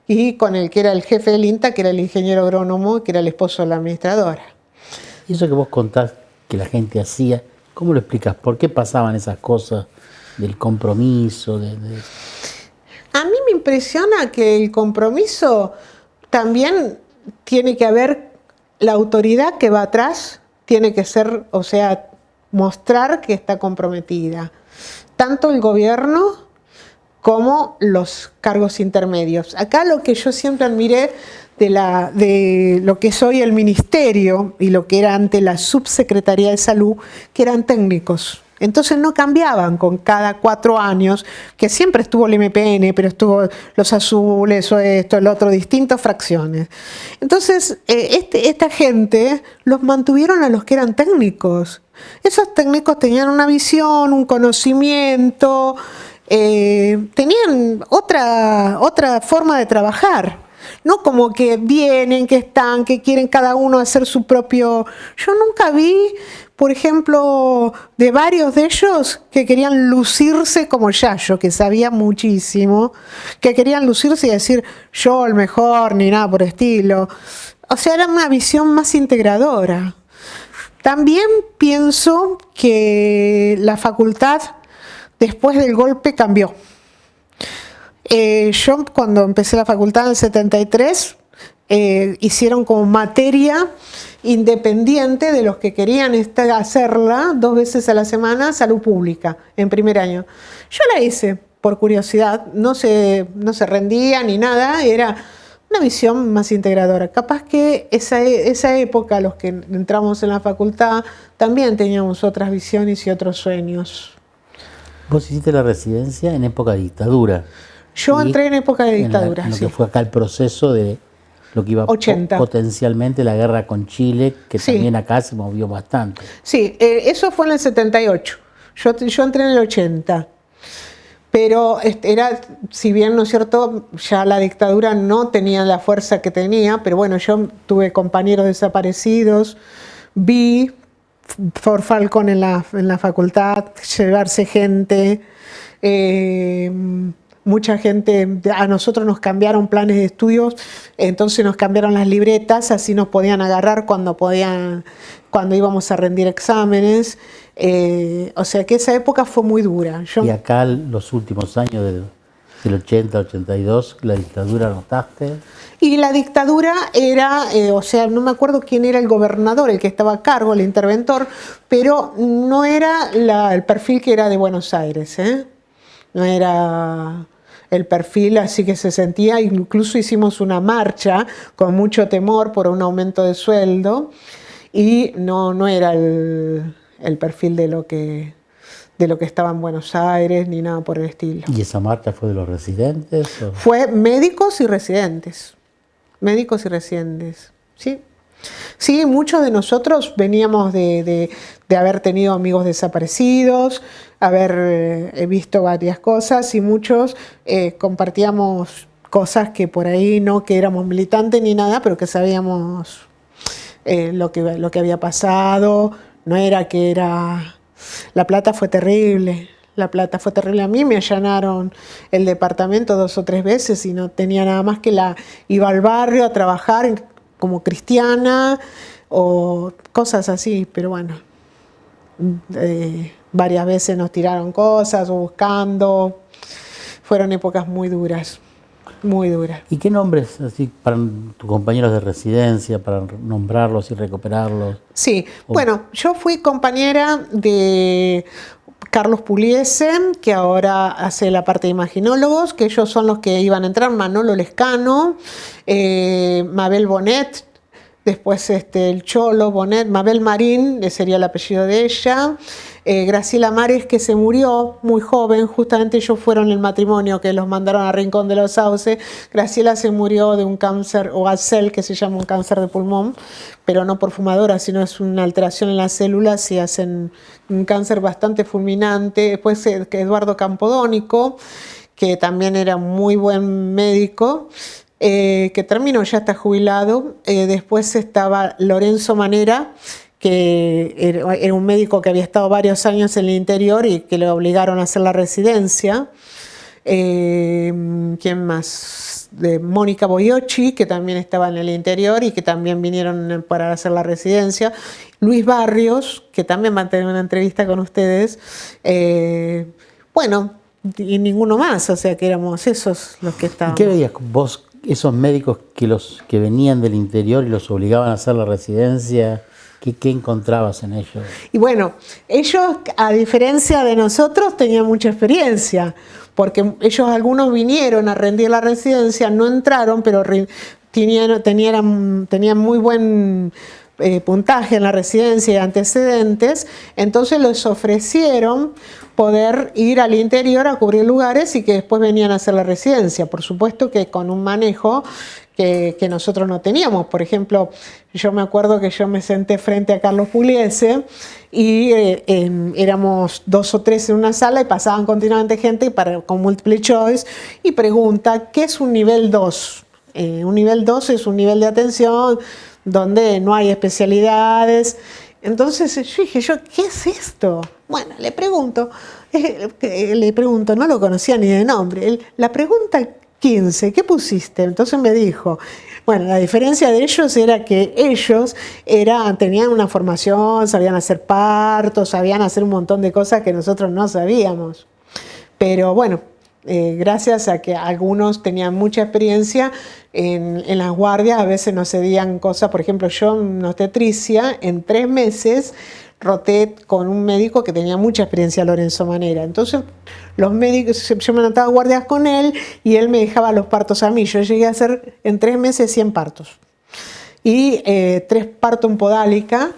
y con el que era el jefe del INTA, que era el ingeniero agrónomo, que era el esposo de la administradora. Y eso que vos contás que la gente hacía, ¿cómo lo explicas? ¿Por qué pasaban esas cosas del compromiso? A mí me impresiona que el compromiso también tiene que haber, la autoridad que va atrás tiene que ser, o sea, mostrar que está comprometida. Tanto el gobierno como los cargos intermedios. Acá lo que yo siempre admiré de lo que es hoy el ministerio y lo que era antes la subsecretaría de salud, que eran técnicos. Entonces no cambiaban con cada 4 años, que siempre estuvo el MPN, pero estuvo los azules o esto, el otro, distintas fracciones. Entonces esta gente los mantuvieron a los que eran técnicos. Esos técnicos tenían una visión, un conocimiento, tenían otra forma de trabajar. No como que vienen, que están, que quieren cada uno hacer su propio... Yo nunca vi, por ejemplo, de varios de ellos que querían lucirse como Yayo, que sabía muchísimo, que querían lucirse y decir yo el mejor, ni nada por el estilo. O sea, era una visión más integradora. También pienso que la facultad, después del golpe, cambió. Yo cuando empecé la facultad en el 73, hicieron como materia independiente de los que querían hacerla 2 veces a la semana, salud pública, en primer año. Yo la hice por curiosidad, no se rendía ni nada, era una visión más integradora. Capaz que esa época, los que entramos en la facultad, también teníamos otras visiones y otros sueños. Vos hiciste la residencia en época de dictadura. Yo entré en época de dictadura, en lo sí. que fue acá el proceso de lo que iba 80. Potencialmente la guerra con Chile, que sí. También acá se movió bastante. Sí, eso fue en el 78. Yo entré en el 80. Pero era, si bien, ¿no es cierto?, ya la dictadura no tenía la fuerza que tenía, pero bueno, yo tuve compañeros desaparecidos, vi Ford Falcon en la facultad, llevarse gente, mucha gente, a nosotros nos cambiaron planes de estudios, entonces nos cambiaron las libretas, así nos podían agarrar cuando íbamos a rendir exámenes. O sea que esa época fue muy dura. Y acá los últimos años del 80, 82, la dictadura, ¿notaste? Y la dictadura era, o sea, no me acuerdo quién era el gobernador, el que estaba a cargo, el interventor, pero no era el perfil que era de Buenos Aires, ¿eh? No era el perfil así que se sentía, incluso hicimos una marcha con mucho temor por un aumento de sueldo y no era el perfil de lo que estaba en Buenos Aires, ni nada por el estilo. ¿Y esa marcha fue de los residentes? ¿O? Fue médicos y residentes. Médicos y residentes, ¿sí? Sí, muchos de nosotros veníamos de haber tenido amigos desaparecidos, haber visto varias cosas y muchos compartíamos cosas que por ahí no que éramos militantes ni nada, pero que sabíamos lo que había pasado. No era que era... La Plata fue terrible. La Plata fue terrible. A mí me allanaron el departamento 2 o 3 veces y no tenía nada más que iba al barrio a trabajar como cristiana o cosas así, pero bueno, varias veces nos tiraron cosas o buscando. Fueron épocas muy duras. Muy dura. ¿Y qué nombres así para tus compañeros de residencia, para nombrarlos y recuperarlos? Sí, bueno, yo fui compañera de Carlos Pugliese, que ahora hace la parte de imaginólogos, que ellos son los que iban a entrar, Manolo Lescano, Mabel Bonet, después el Cholo Bonet, Mabel Marín, sería el apellido de ella, Graciela Mares, que se murió muy joven, justamente ellos fueron el matrimonio que los mandaron a Rincón de los Sauces. Graciela se murió de un cáncer, o ACEL, que se llama un cáncer de pulmón, pero no por fumadora, sino es una alteración en las células y hacen un cáncer bastante fulminante. Después Eduardo Campodónico, que también era muy buen médico, que terminó, ya está jubilado. Después estaba Lorenzo Manera, que era un médico que había estado varios años en el interior y que le obligaron a hacer la residencia. ¿Quién más? De Mónica Boiocchi, que también estaba en el interior y que también vinieron para hacer la residencia. Luis Barrios, que también va a tener una entrevista con ustedes. Bueno, y ninguno más, o sea que éramos esos los que estábamos. ¿Qué veías vos, esos médicos que venían del interior y los obligaban a hacer la residencia? ¿Qué encontrabas en ellos? Y bueno, ellos, a diferencia de nosotros, tenían mucha experiencia, porque ellos algunos vinieron a rendir la residencia, no entraron, pero tenían muy buen puntaje en la residencia y antecedentes, entonces les ofrecieron poder ir al interior a cubrir lugares y que después venían a hacer la residencia, por supuesto que con un manejo que nosotros no teníamos. Por ejemplo, yo me acuerdo que yo me senté frente a Carlos Pugliese y éramos 2 o 3 en una sala y pasaban continuamente gente con multiple choice y pregunta, ¿qué es un nivel 2? Un nivel 2 es un nivel de atención donde no hay especialidades. Entonces yo dije, ¿qué es esto? Bueno, le pregunto, no lo conocía ni de nombre. La pregunta 15, ¿qué pusiste? Entonces me dijo, bueno, la diferencia de ellos era que ellos tenían una formación, sabían hacer partos, sabían hacer un montón de cosas que nosotros no sabíamos. Pero bueno, gracias a que algunos tenían mucha experiencia en las guardias, a veces nos cedían cosas. Por ejemplo, yo en obstetricia, en 3 meses, roté con un médico que tenía mucha experiencia, Lorenzo Manera. Entonces, los médicos, yo me anotaba guardias con él y él me dejaba los partos a mí. Yo llegué a hacer en 3 meses 100 partos. Y 3 partos en podálica,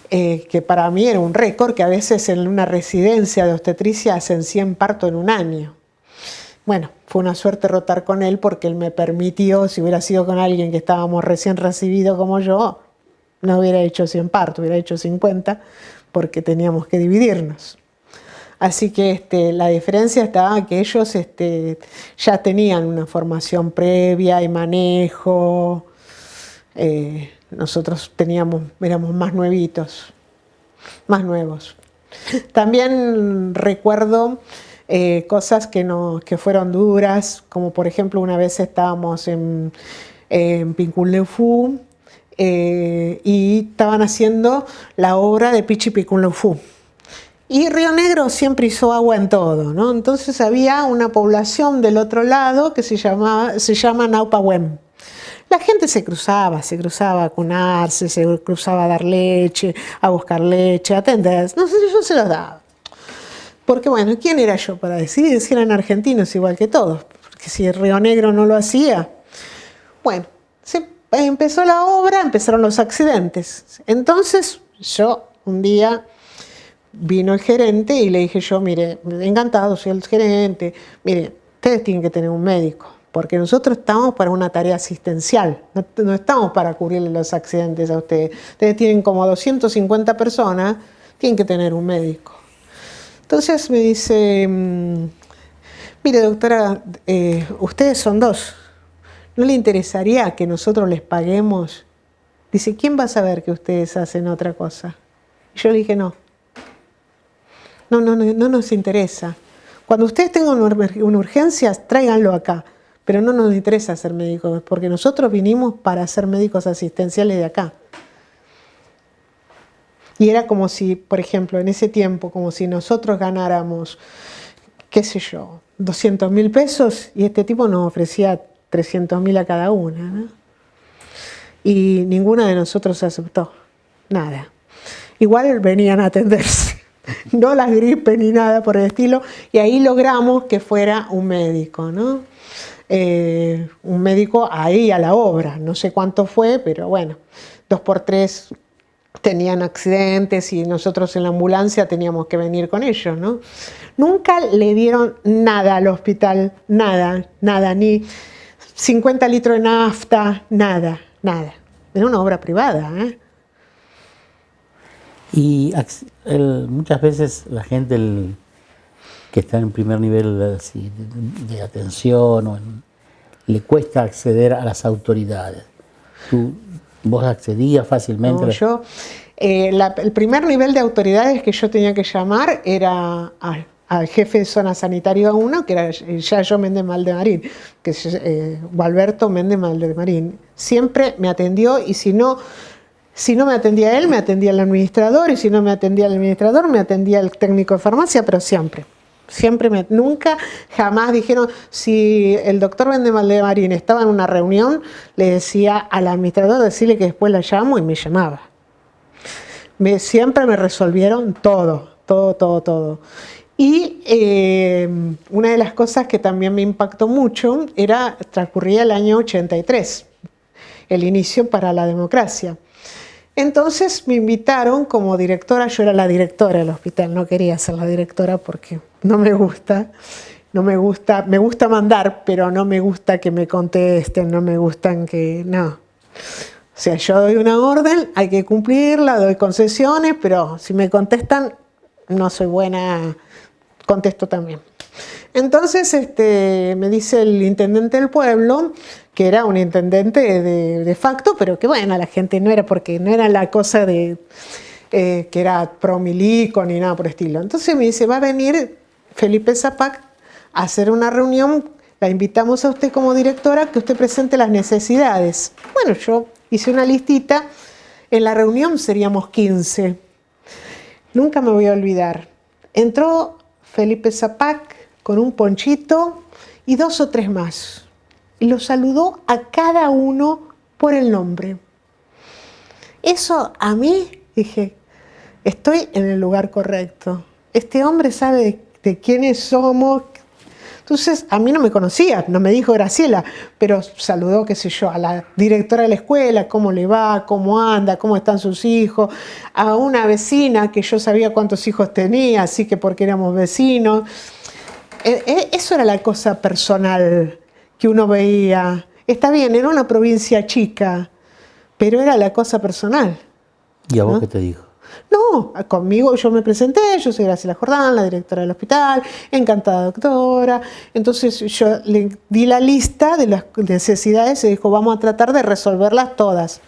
que para mí era un récord, que a veces en una residencia de obstetricia hacen 100 partos en un año. Bueno, fue una suerte rotar con él porque él me permitió. Si hubiera sido con alguien que estábamos recién recibidos como yo, no hubiera hecho 100 partos, hubiera hecho 50 porque teníamos que dividirnos. Así que la diferencia estaba que ellos ya tenían una formación previa y manejo. Nosotros éramos más nuevitos, más nuevos. También recuerdo cosas que fueron duras, como por ejemplo una vez estábamos en Pincún-Leu-Fu y estaban haciendo la obra de Pichi Pincún-Leu-Fu. Y Río Negro siempre hizo agua en todo, ¿no? Entonces había una población del otro lado que se llama Naupahuem. La gente se cruzaba a vacunarse, se cruzaba a dar leche, a buscar leche, a atender. No sé, yo se los daba. Porque bueno, ¿quién era yo para decidir si eran argentinos igual que todos? Porque si el Río Negro no lo hacía. Bueno, empezó la obra, empezaron los accidentes. Entonces yo un día vino el gerente y le dije yo, mire, encantado, soy el gerente, mire, ustedes tienen que tener un médico. Porque nosotros estamos para una tarea asistencial, no estamos para cubrirle los accidentes a ustedes. Ustedes tienen como 250 personas, tienen que tener un médico. Entonces me dice, mire doctora, ustedes son 2, ¿no le interesaría que nosotros les paguemos? Dice, ¿quién va a saber que ustedes hacen otra cosa? Y yo le dije, no nos interesa. Cuando ustedes tengan una urgencia, tráiganlo acá. Pero no nos interesa ser médicos, porque nosotros vinimos para ser médicos asistenciales de acá. Y era como si, por ejemplo, en ese tiempo, como si nosotros ganáramos, qué sé yo, 200.000 pesos y este tipo nos ofrecía 300.000 a cada una, ¿no? Y ninguna de nosotros aceptó, nada. Igual venían a atenderse, no las gripes ni nada por el estilo, y ahí logramos que fuera un médico, ¿no? Un médico ahí a la obra, no sé cuánto fue, pero bueno, 2 por 3 tenían accidentes y nosotros en la ambulancia teníamos que venir con ellos, ¿no? Nunca le dieron nada al hospital, nada, ni 50 litros de nafta, nada. Era una obra privada, ¿eh? Y muchas veces la gente que está en primer nivel así, de atención le cuesta acceder a las autoridades. ¿Vos accedías fácilmente? No, yo, el primer nivel de autoridades que yo tenía que llamar era al jefe de zona sanitaria 1, que era Yayo Méndez Valdemarín, que es Gualberto Méndez Valdemarín. Siempre me atendió y si no me atendía él, me atendía el administrador, y si no me atendía el administrador, me atendía el técnico de farmacia, pero siempre, nunca, jamás dijeron, si el doctor Méndez Valdemarín estaba en una reunión, le decía al administrador, decirle que después la llamo, y me llamaba. Siempre me resolvieron todo. Y una de las cosas que también me impactó mucho transcurría el año 83, el inicio para la democracia. Entonces me invitaron como directora, yo era la directora del hospital, no quería ser la directora porque me gusta mandar, pero no me gusta que me contesten, no me gustan no. O sea, yo doy una orden, hay que cumplirla, doy concesiones, pero si me contestan, no soy buena, contesto también. Entonces me dice el intendente del pueblo, que era un intendente de facto, pero que bueno, la gente no era la cosa de que era pro-milico ni nada por el estilo. Entonces me dice, va a venir Felipe Zapac a hacer una reunión, la invitamos a usted como directora, que usted presente las necesidades. Bueno, yo hice una listita, en la reunión seríamos 15. Nunca me voy a olvidar. Entró Felipe Zapac con un ponchito y 2 o 3 más. Y los saludó a cada uno por el nombre. Eso a mí, dije, estoy en el lugar correcto. Este hombre sabe de quiénes somos. Entonces, a mí no me conocía, no me dijo Graciela, pero saludó, qué sé yo, a la directora de la escuela, cómo le va, cómo anda, cómo están sus hijos, a una vecina que yo sabía cuántos hijos tenía, así que porque éramos vecinos. Eso era la cosa personal que uno veía. Está bien, era una provincia chica, pero era la cosa personal. ¿Y a vos ¿no? qué te dijo? No, conmigo yo me presenté, yo soy Graciela Jordán, la directora del hospital, encantada doctora. Entonces yo le di la lista de las necesidades y dijo, vamos a tratar de resolverlas todas.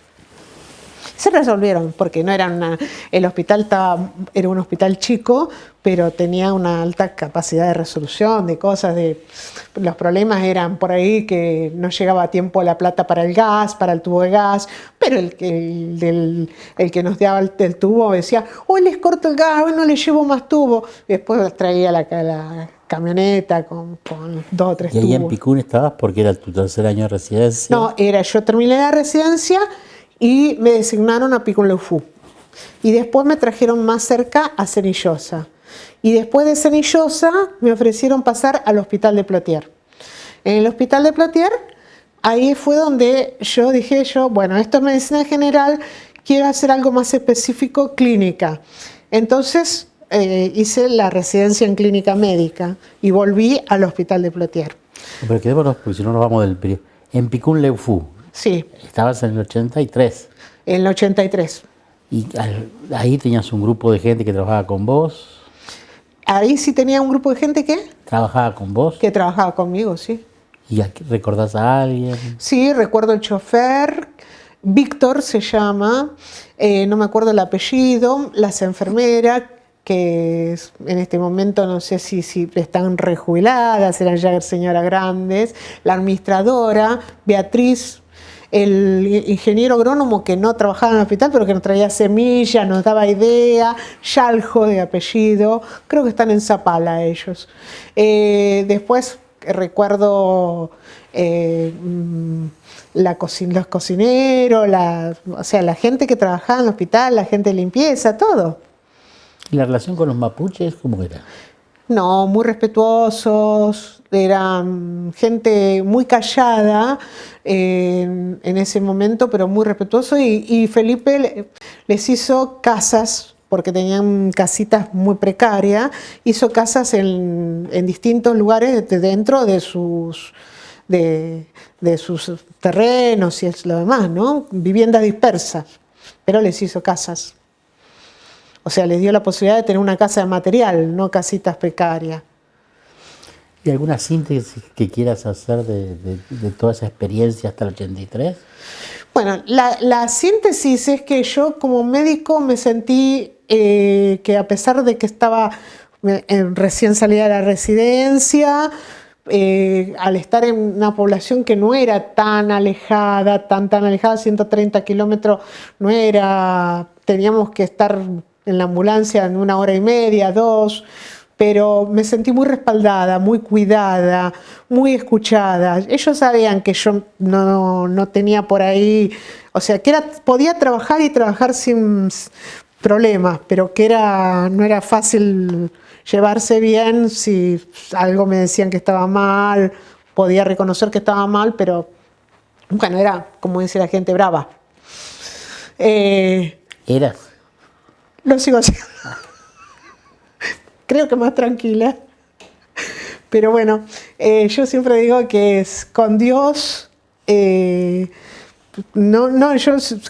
Se resolvieron, porque no eran el hospital era un hospital chico, pero tenía una alta capacidad de resolución de cosas. Los problemas eran por ahí que no llegaba a tiempo la plata para el gas, para el tubo de gas, pero el que nos daba el tubo decía, hoy les corto el gas, hoy no les llevo más tubo. Y después traía la camioneta con 2 o 3 ¿Y ahí tubos. en Picún estabas porque era tu tercer año de residencia? No, yo terminé la residencia y me designaron a Picún-Leufu. Y después me trajeron más cerca a Cenillosa. Y después de Cenillosa me ofrecieron pasar al hospital de Plotier. En el hospital de Plotier, ahí fue donde yo dije, bueno, esto es medicina general, quiero hacer algo más específico, clínica. Entonces hice la residencia en clínica médica y volví al hospital de Plotier. Pero quedémonos, porque si no nos vamos del periodo. En Picún-Leufu. Sí. Estabas en el 83. En el 83. Y ahí tenías un grupo de gente que trabajaba con vos. Ahí sí tenía un grupo de gente que ¿Trabajaba con vos? Que trabajaba conmigo, sí. ¿Y recordás a alguien? Sí, recuerdo el chofer, Víctor se llama, no me acuerdo el apellido, las enfermeras, que en este momento no sé si están rejubiladas, eran ya señoras grandes, la administradora, Beatriz, el ingeniero agrónomo que no trabajaba en el hospital, pero que nos traía semillas, nos daba idea, Yaljo de apellido, creo que están en Zapala ellos. Después recuerdo los cocineros, o sea, la gente que trabajaba en el hospital, la gente de limpieza, todo. ¿Y la relación con los mapuches cómo era? No, muy respetuosos, eran gente muy callada en ese momento, pero muy respetuoso. Y Felipe les hizo casas, porque tenían casitas muy precarias, hizo casas en distintos lugares dentro de sus terrenos y es lo demás, ¿no? Viviendas dispersas, pero les hizo casas. O sea, les dio la posibilidad de tener una casa de material, no casitas precarias. ¿Y alguna síntesis que quieras hacer de toda esa experiencia hasta el 83? Bueno, la síntesis es que yo como médico me sentí que a pesar de que estaba recién salida de la residencia, al estar en una población que no era tan alejada, tan alejada, 130 kilómetros, no era, teníamos que estar en la ambulancia en 1 hora y media, 2, pero me sentí muy respaldada, muy cuidada, muy escuchada. Ellos sabían que yo no tenía por ahí, o sea, que podía trabajar y trabajar sin problemas, pero que no era fácil llevarse bien. Si algo me decían que estaba mal, podía reconocer que estaba mal, pero bueno, era, como dice la gente, brava. ¿Eras? Lo sigo siendo. Creo que más tranquila. Pero bueno, yo siempre digo que con Dios, yo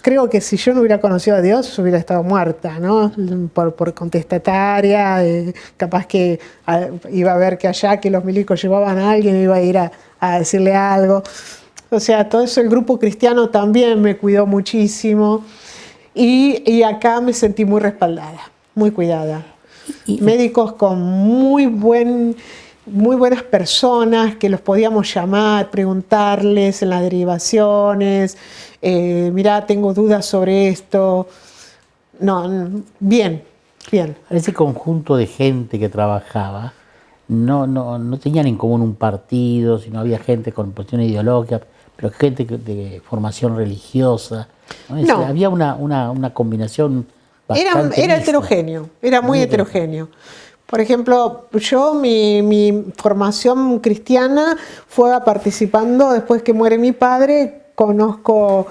creo que si yo no hubiera conocido a Dios, hubiera estado muerta, ¿no? Por contestataria, capaz que iba a ver que allá que los milicos llevaban a alguien, iba a ir a decirle algo. O sea, todo eso, el grupo cristiano también me cuidó muchísimo. Y acá me sentí muy respaldada, muy cuidada. Médicos con muy buenas personas que los podíamos llamar, preguntarles en las derivaciones, mirá, tengo dudas sobre esto. No, bien. Ese conjunto de gente que trabajaba, no tenían en común un partido, sino había gente con posiciones ideológicas, pero gente de formación religiosa, ¿no? Es decir, No. había una combinación Era bastante mixta. heterogéneo, era muy heterogéneo. Por ejemplo, yo mi formación cristiana fue participando después que muere mi padre. Conozco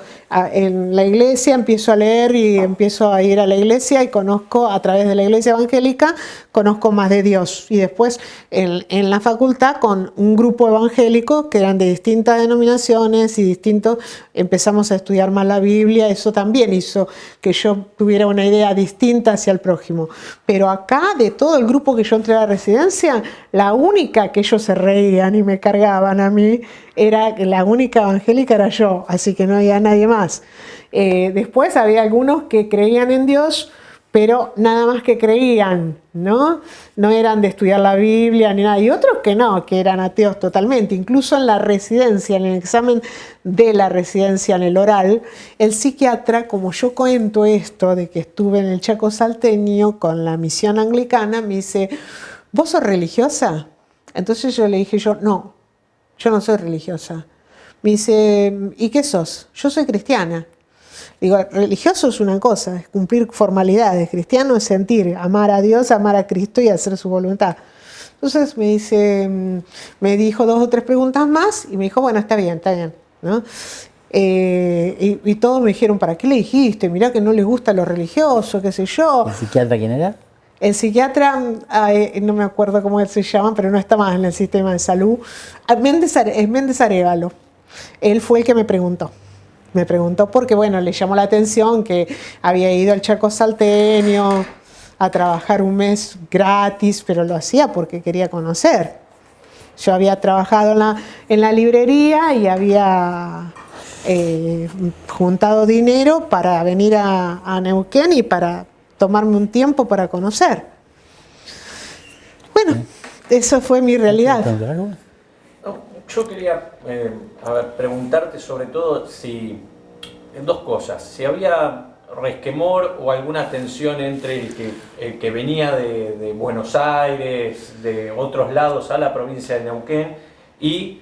en la iglesia, empiezo a leer y empiezo a ir a la iglesia y conozco a través de la iglesia evangélica, conozco más de Dios. Y después en la facultad con un grupo evangélico que eran de distintas denominaciones y distintos, empezamos a estudiar más la Biblia. Eso también hizo que yo tuviera una idea distinta hacia el prójimo. Pero acá, de todo el grupo que yo entré a la residencia, la única que ellos se reían y me cargaban a mí, la única evangélica era yo, así que no había nadie más. Después había algunos que creían en Dios, pero nada más que creían, ¿no? No eran de estudiar la Biblia ni nada. Y otros que no, que eran ateos totalmente. Incluso en la residencia, en el examen de la residencia, en el oral, el psiquiatra, como yo cuento esto de que estuve en el Chaco Salteño con la misión anglicana, me dice, ¿vos sos religiosa? Entonces yo le dije, no, yo no soy religiosa. Me dice, ¿y qué sos? Yo soy cristiana. Digo, religioso es una cosa, es cumplir formalidades. Cristiano es sentir, amar a Dios, amar a Cristo y hacer su voluntad. Entonces me dijo 2 o 3 preguntas más y me dijo, bueno, está bien, ¿no? Y todos me dijeron, ¿para qué le dijiste? Mirá que no les gusta lo religioso, qué sé yo. ¿El psiquiatra quién era? El psiquiatra, no me acuerdo cómo él se llama, pero no está más en el sistema de salud. Es Méndez Arévalo. Él fue el que me preguntó. Me preguntó porque, bueno, le llamó la atención que había ido al Chaco Salteño a trabajar un mes gratis, pero lo hacía porque quería conocer. Yo había trabajado en la librería y había juntado dinero para venir a Neuquén y para tomarme un tiempo para conocer. Bueno, eso fue mi realidad. No, yo quería preguntarte sobre todo en 2 cosas. Si había resquemor o alguna tensión entre el que venía de Buenos Aires, de otros lados a la provincia de Neuquén, y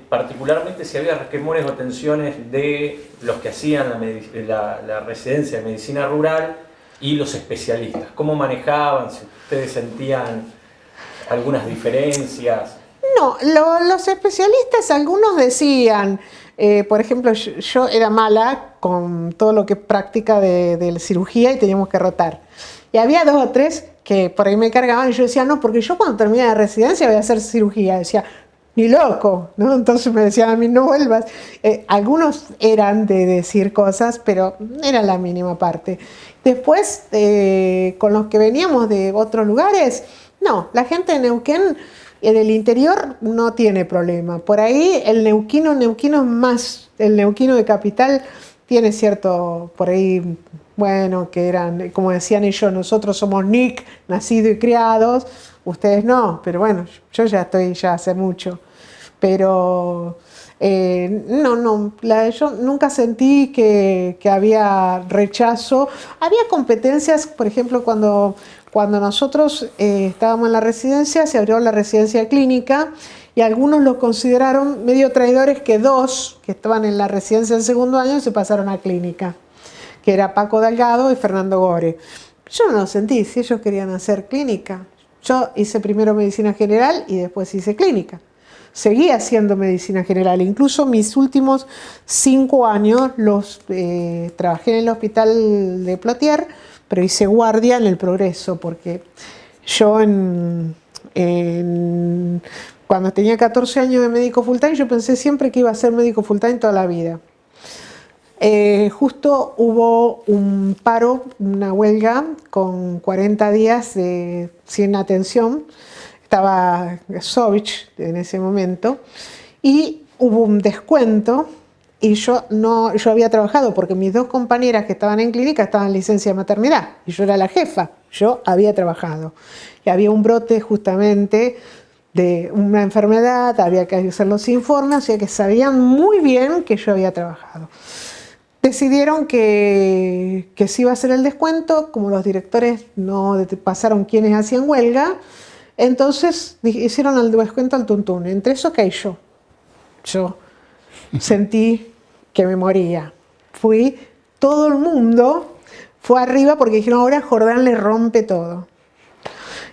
particularmente si había resquemores o tensiones de los que hacían la residencia de medicina rural y los especialistas. ¿Cómo manejaban? Si ustedes sentían algunas diferencias. No, los especialistas, algunos decían, por ejemplo, yo era mala con todo lo que es práctica de cirugía y teníamos que rotar. Y había 2 o 3 que por ahí me cargaban y yo decía, no, porque yo cuando termine la residencia voy a hacer cirugía. Decía, ni loco, ¿no? Entonces me decían a mí, no vuelvas. Algunos eran de decir cosas, pero era la mínima parte. Después, con los que veníamos de otros lugares, no, la gente de Neuquén, del interior, no tiene problema. Por ahí el neuquino es más, el neuquino de capital tiene cierto, por ahí, bueno, que eran, como decían ellos, nosotros somos NIC, nacidos y criados, ustedes no, pero bueno, yo ya estoy hace mucho. Pero yo nunca sentí que había rechazo. Había competencias, por ejemplo, cuando nosotros estábamos en la residencia, se abrió la residencia clínica y algunos los consideraron medio traidores que 2 que estaban en la residencia del segundo año se pasaron a clínica, que era Paco Delgado y Fernando Gore. Yo no lo sentí, si ellos querían hacer clínica. Yo hice primero medicina general y después hice clínica. Seguí haciendo medicina general, incluso mis últimos 5 años los trabajé en el hospital de Plotier, pero hice guardia en el Progreso, porque yo cuando tenía 14 años de médico full time, yo pensé siempre que iba a ser médico full time toda la vida. Justo hubo un paro, una huelga con 40 días sin atención. Estaba Sovich en ese momento y hubo un descuento y yo había trabajado porque mis 2 compañeras que estaban en clínica estaban en licencia de maternidad y yo era la jefa, yo había trabajado y había un brote justamente de una enfermedad, había que hacer los informes, o sea que sabían muy bien que yo había trabajado. Decidieron que se iba a hacer el descuento, como los directores no pasaron quienes hacían huelga. Entonces hicieron el descuento al tuntún. Entre eso que yo sentí que me moría. Todo el mundo fue arriba porque dijeron, ahora Jordán le rompe todo.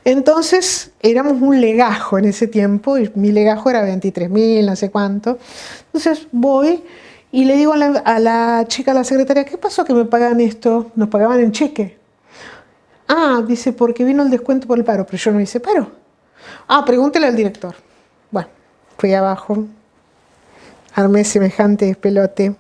Entonces éramos un legajo en ese tiempo, y mi legajo era 23.000, no sé cuánto. Entonces voy y le digo a la chica, a la secretaria, ¿qué pasó que me pagan esto? Nos pagaban en cheque. Ah, dice, porque vino el descuento por el paro, pero yo no hice paro. Ah, pregúntele al director. Bueno, fui abajo, armé semejante despelote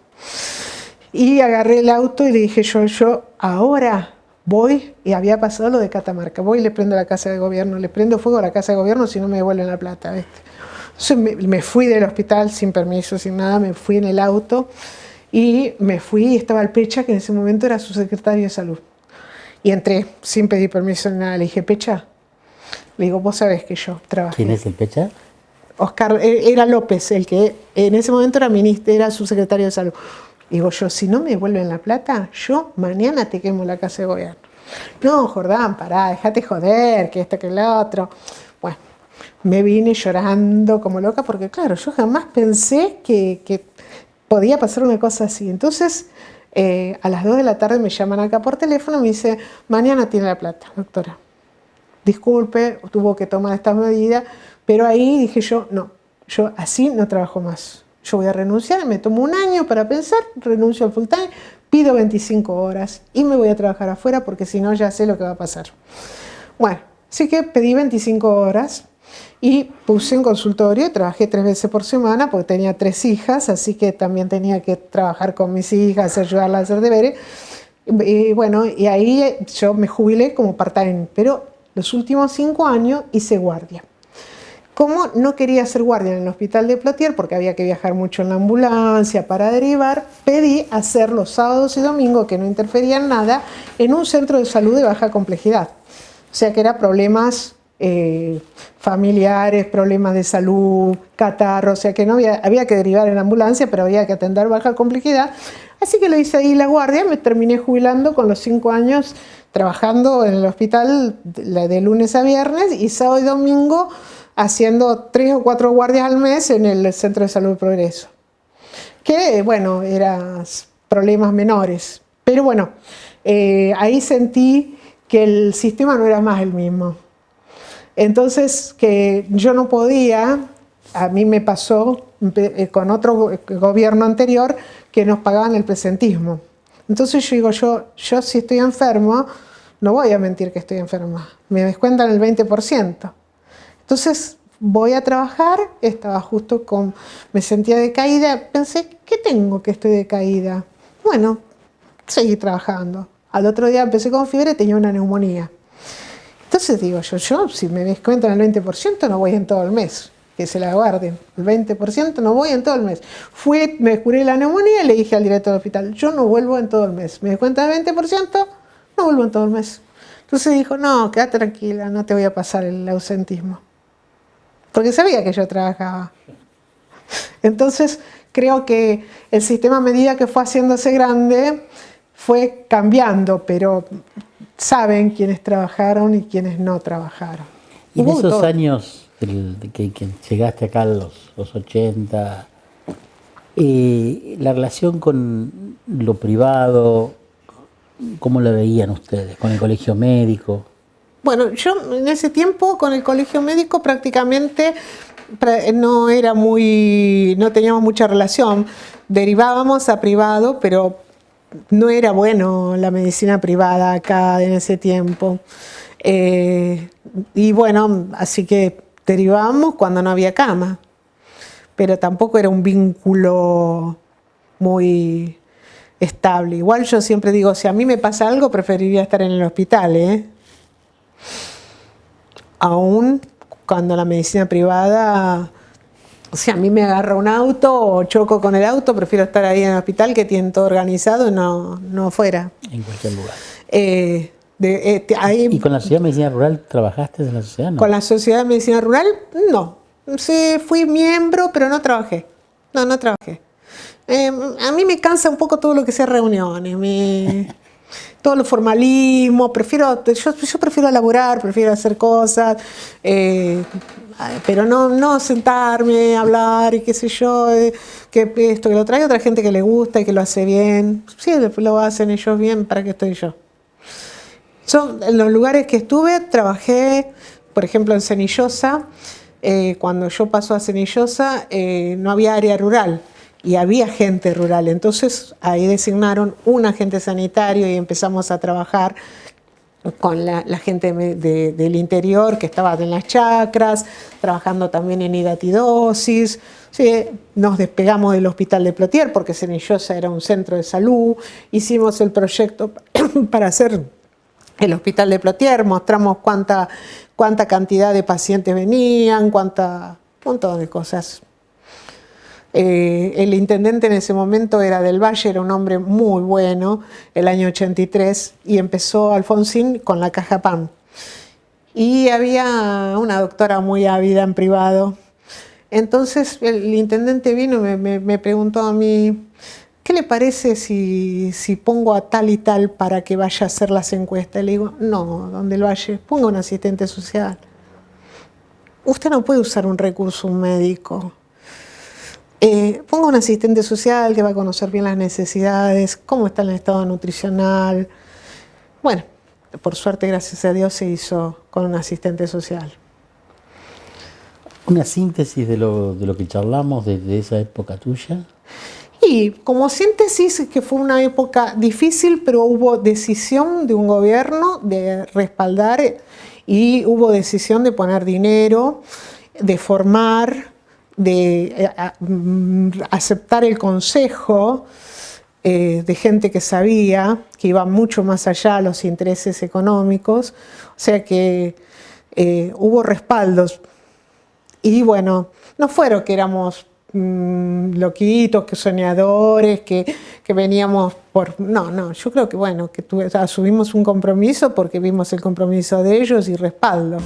y agarré el auto y le dije yo ahora voy, y había pasado lo de Catamarca, voy y le prendo la casa de gobierno, le prendo fuego a la casa de gobierno si no me devuelven la plata, ¿viste? Entonces me fui del hospital sin permiso, sin nada, me fui en el auto y me fui y estaba el Pecha, que en ese momento era su secretario de salud. Y entré sin pedir permiso ni nada, le dije, Pecha, le digo, vos sabés que yo trabajé. ¿Quién es el Pecha? Oscar, era López, el que en ese momento era ministro, era su secretario de salud. Digo yo, si no me devuelven la plata, yo mañana te quemo la casa de gobierno. No, Jordán, pará, déjate joder, que esto, que lo otro. Bueno, me vine llorando como loca porque, claro, yo jamás pensé que podía pasar una cosa así. Entonces, a las 2 de la tarde me llaman acá por teléfono y me dice, mañana tiene la plata, doctora. Disculpe, tuvo que tomar estas medidas, pero ahí dije yo, no, yo así no trabajo más. Yo voy a renunciar, me tomo un año para pensar, renuncio al full time, pido 25 horas y me voy a trabajar afuera porque si no ya sé lo que va a pasar. Bueno, así que pedí 25 horas y puse un consultorio, trabajé 3 veces por semana porque tenía 3 hijas, así que también tenía que trabajar con mis hijas, ayudarlas a hacer deberes. Y bueno, y ahí yo me jubilé como part-time, pero los últimos 5 años hice guardia. Como no quería hacer guardia en el hospital de Plotier porque había que viajar mucho en la ambulancia para derivar, pedí hacer los sábados y domingos, que no interferían nada, en un centro de salud de baja complejidad. O sea que eran problemas familiares, problemas de salud, catarro, o sea que no había que derivar en la ambulancia, pero había que atender baja complejidad. Así que lo hice ahí la guardia, me terminé jubilando con los 5 años trabajando en el hospital de lunes a viernes y sábado y domingo haciendo 3 o 4 guardias al mes en el Centro de Salud Progreso. Que, bueno, eran problemas menores. Pero bueno, ahí sentí que el sistema no era más el mismo. Entonces, que yo no podía, a mí me pasó con otro gobierno anterior que nos pagaban el presentismo. Entonces yo digo, yo si estoy enfermo, no voy a mentir que estoy enferma. Me descuentan el 20%. Entonces voy a trabajar, estaba justo me sentía decaída, pensé, ¿qué tengo que estoy decaída? Bueno, seguí trabajando. Al otro día empecé con fiebre, tenía una neumonía. Entonces digo yo si me descuentan el 20% no voy en todo el mes, que se la guarden. El 20% no voy en todo el mes. Me descubrí la neumonía y le dije al director del hospital, yo no vuelvo en todo el mes. Me descuentan el 20%, no vuelvo en todo el mes. Entonces dijo, no, quédate tranquila, no te voy a pasar el ausentismo. Porque sabía que yo trabajaba. Entonces creo que el sistema a medida que fue haciéndose grande fue cambiando, pero saben quiénes trabajaron y quiénes no trabajaron. Y en esos años que llegaste acá a los 80, la relación con lo privado, ¿cómo la veían ustedes? ¿Con el colegio médico? Bueno, yo en ese tiempo con el colegio médico prácticamente no teníamos mucha relación. Derivábamos a privado, pero no era bueno la medicina privada acá en ese tiempo. Y bueno, así que derivábamos cuando no había cama. Pero tampoco era un vínculo muy estable. Igual yo siempre digo, si a mí me pasa algo, preferiría estar en el hospital, ¿eh? Aún cuando la medicina privada, o sea, a mí me agarra un auto o choco con el auto, prefiero estar ahí en el hospital que tienen todo organizado y no afuera. En cualquier lugar. Ahí, ¿Y con la Sociedad de Medicina Rural trabajaste en la sociedad? ¿No? Con la Sociedad de Medicina Rural, no. Sí, fui miembro, pero no trabajé. No trabajé. A mí me cansa un poco todo lo que sea reuniones. todo lo formalismo, yo prefiero elaborar, prefiero hacer cosas, pero no sentarme, hablar y qué sé yo, que esto, que lo trae otra gente que le gusta y que lo hace bien. Sí, lo hacen ellos bien, ¿para qué estoy yo? En los lugares que estuve, trabajé, por ejemplo, en Cenillosa. Cuando yo paso a Cenillosa, no había área rural y había gente rural. Entonces ahí designaron un agente sanitario y empezamos a trabajar con la gente del interior que estaba en las chacras, trabajando también en hidatidosis. Sí, nos despegamos del hospital de Plotier porque Cenillosa era un centro de salud. Hicimos el proyecto para hacer el hospital de Plotier, mostramos cuánta cantidad de pacientes venían, un montón de cosas. El intendente en ese momento era del Valle, era un hombre muy bueno, el año 83, y empezó Alfonsín con la caja PAN. Y había una doctora muy ávida en privado. Entonces el intendente vino y me preguntó a mí, ¿qué le parece si pongo a tal y tal para que vaya a hacer las encuestas? Le digo, no, donde el Valle, ponga un asistente social. Usted no puede usar un recurso médico. Ponga un asistente social que va a conocer bien las necesidades, cómo está el estado nutricional. Bueno, por suerte, gracias a Dios, se hizo con un asistente social. Una síntesis de lo que charlamos desde esa época tuya. Y como síntesis, que fue una época difícil, pero hubo decisión de un gobierno de respaldar y hubo decisión de poner dinero, de formar, de aceptar el consejo de gente que sabía que iba mucho más allá a los intereses económicos, o sea que hubo respaldos. Y bueno, no fueron que éramos loquitos, que soñadores, que veníamos por... No, yo creo que bueno, que asumimos un compromiso porque vimos el compromiso de ellos y respaldo.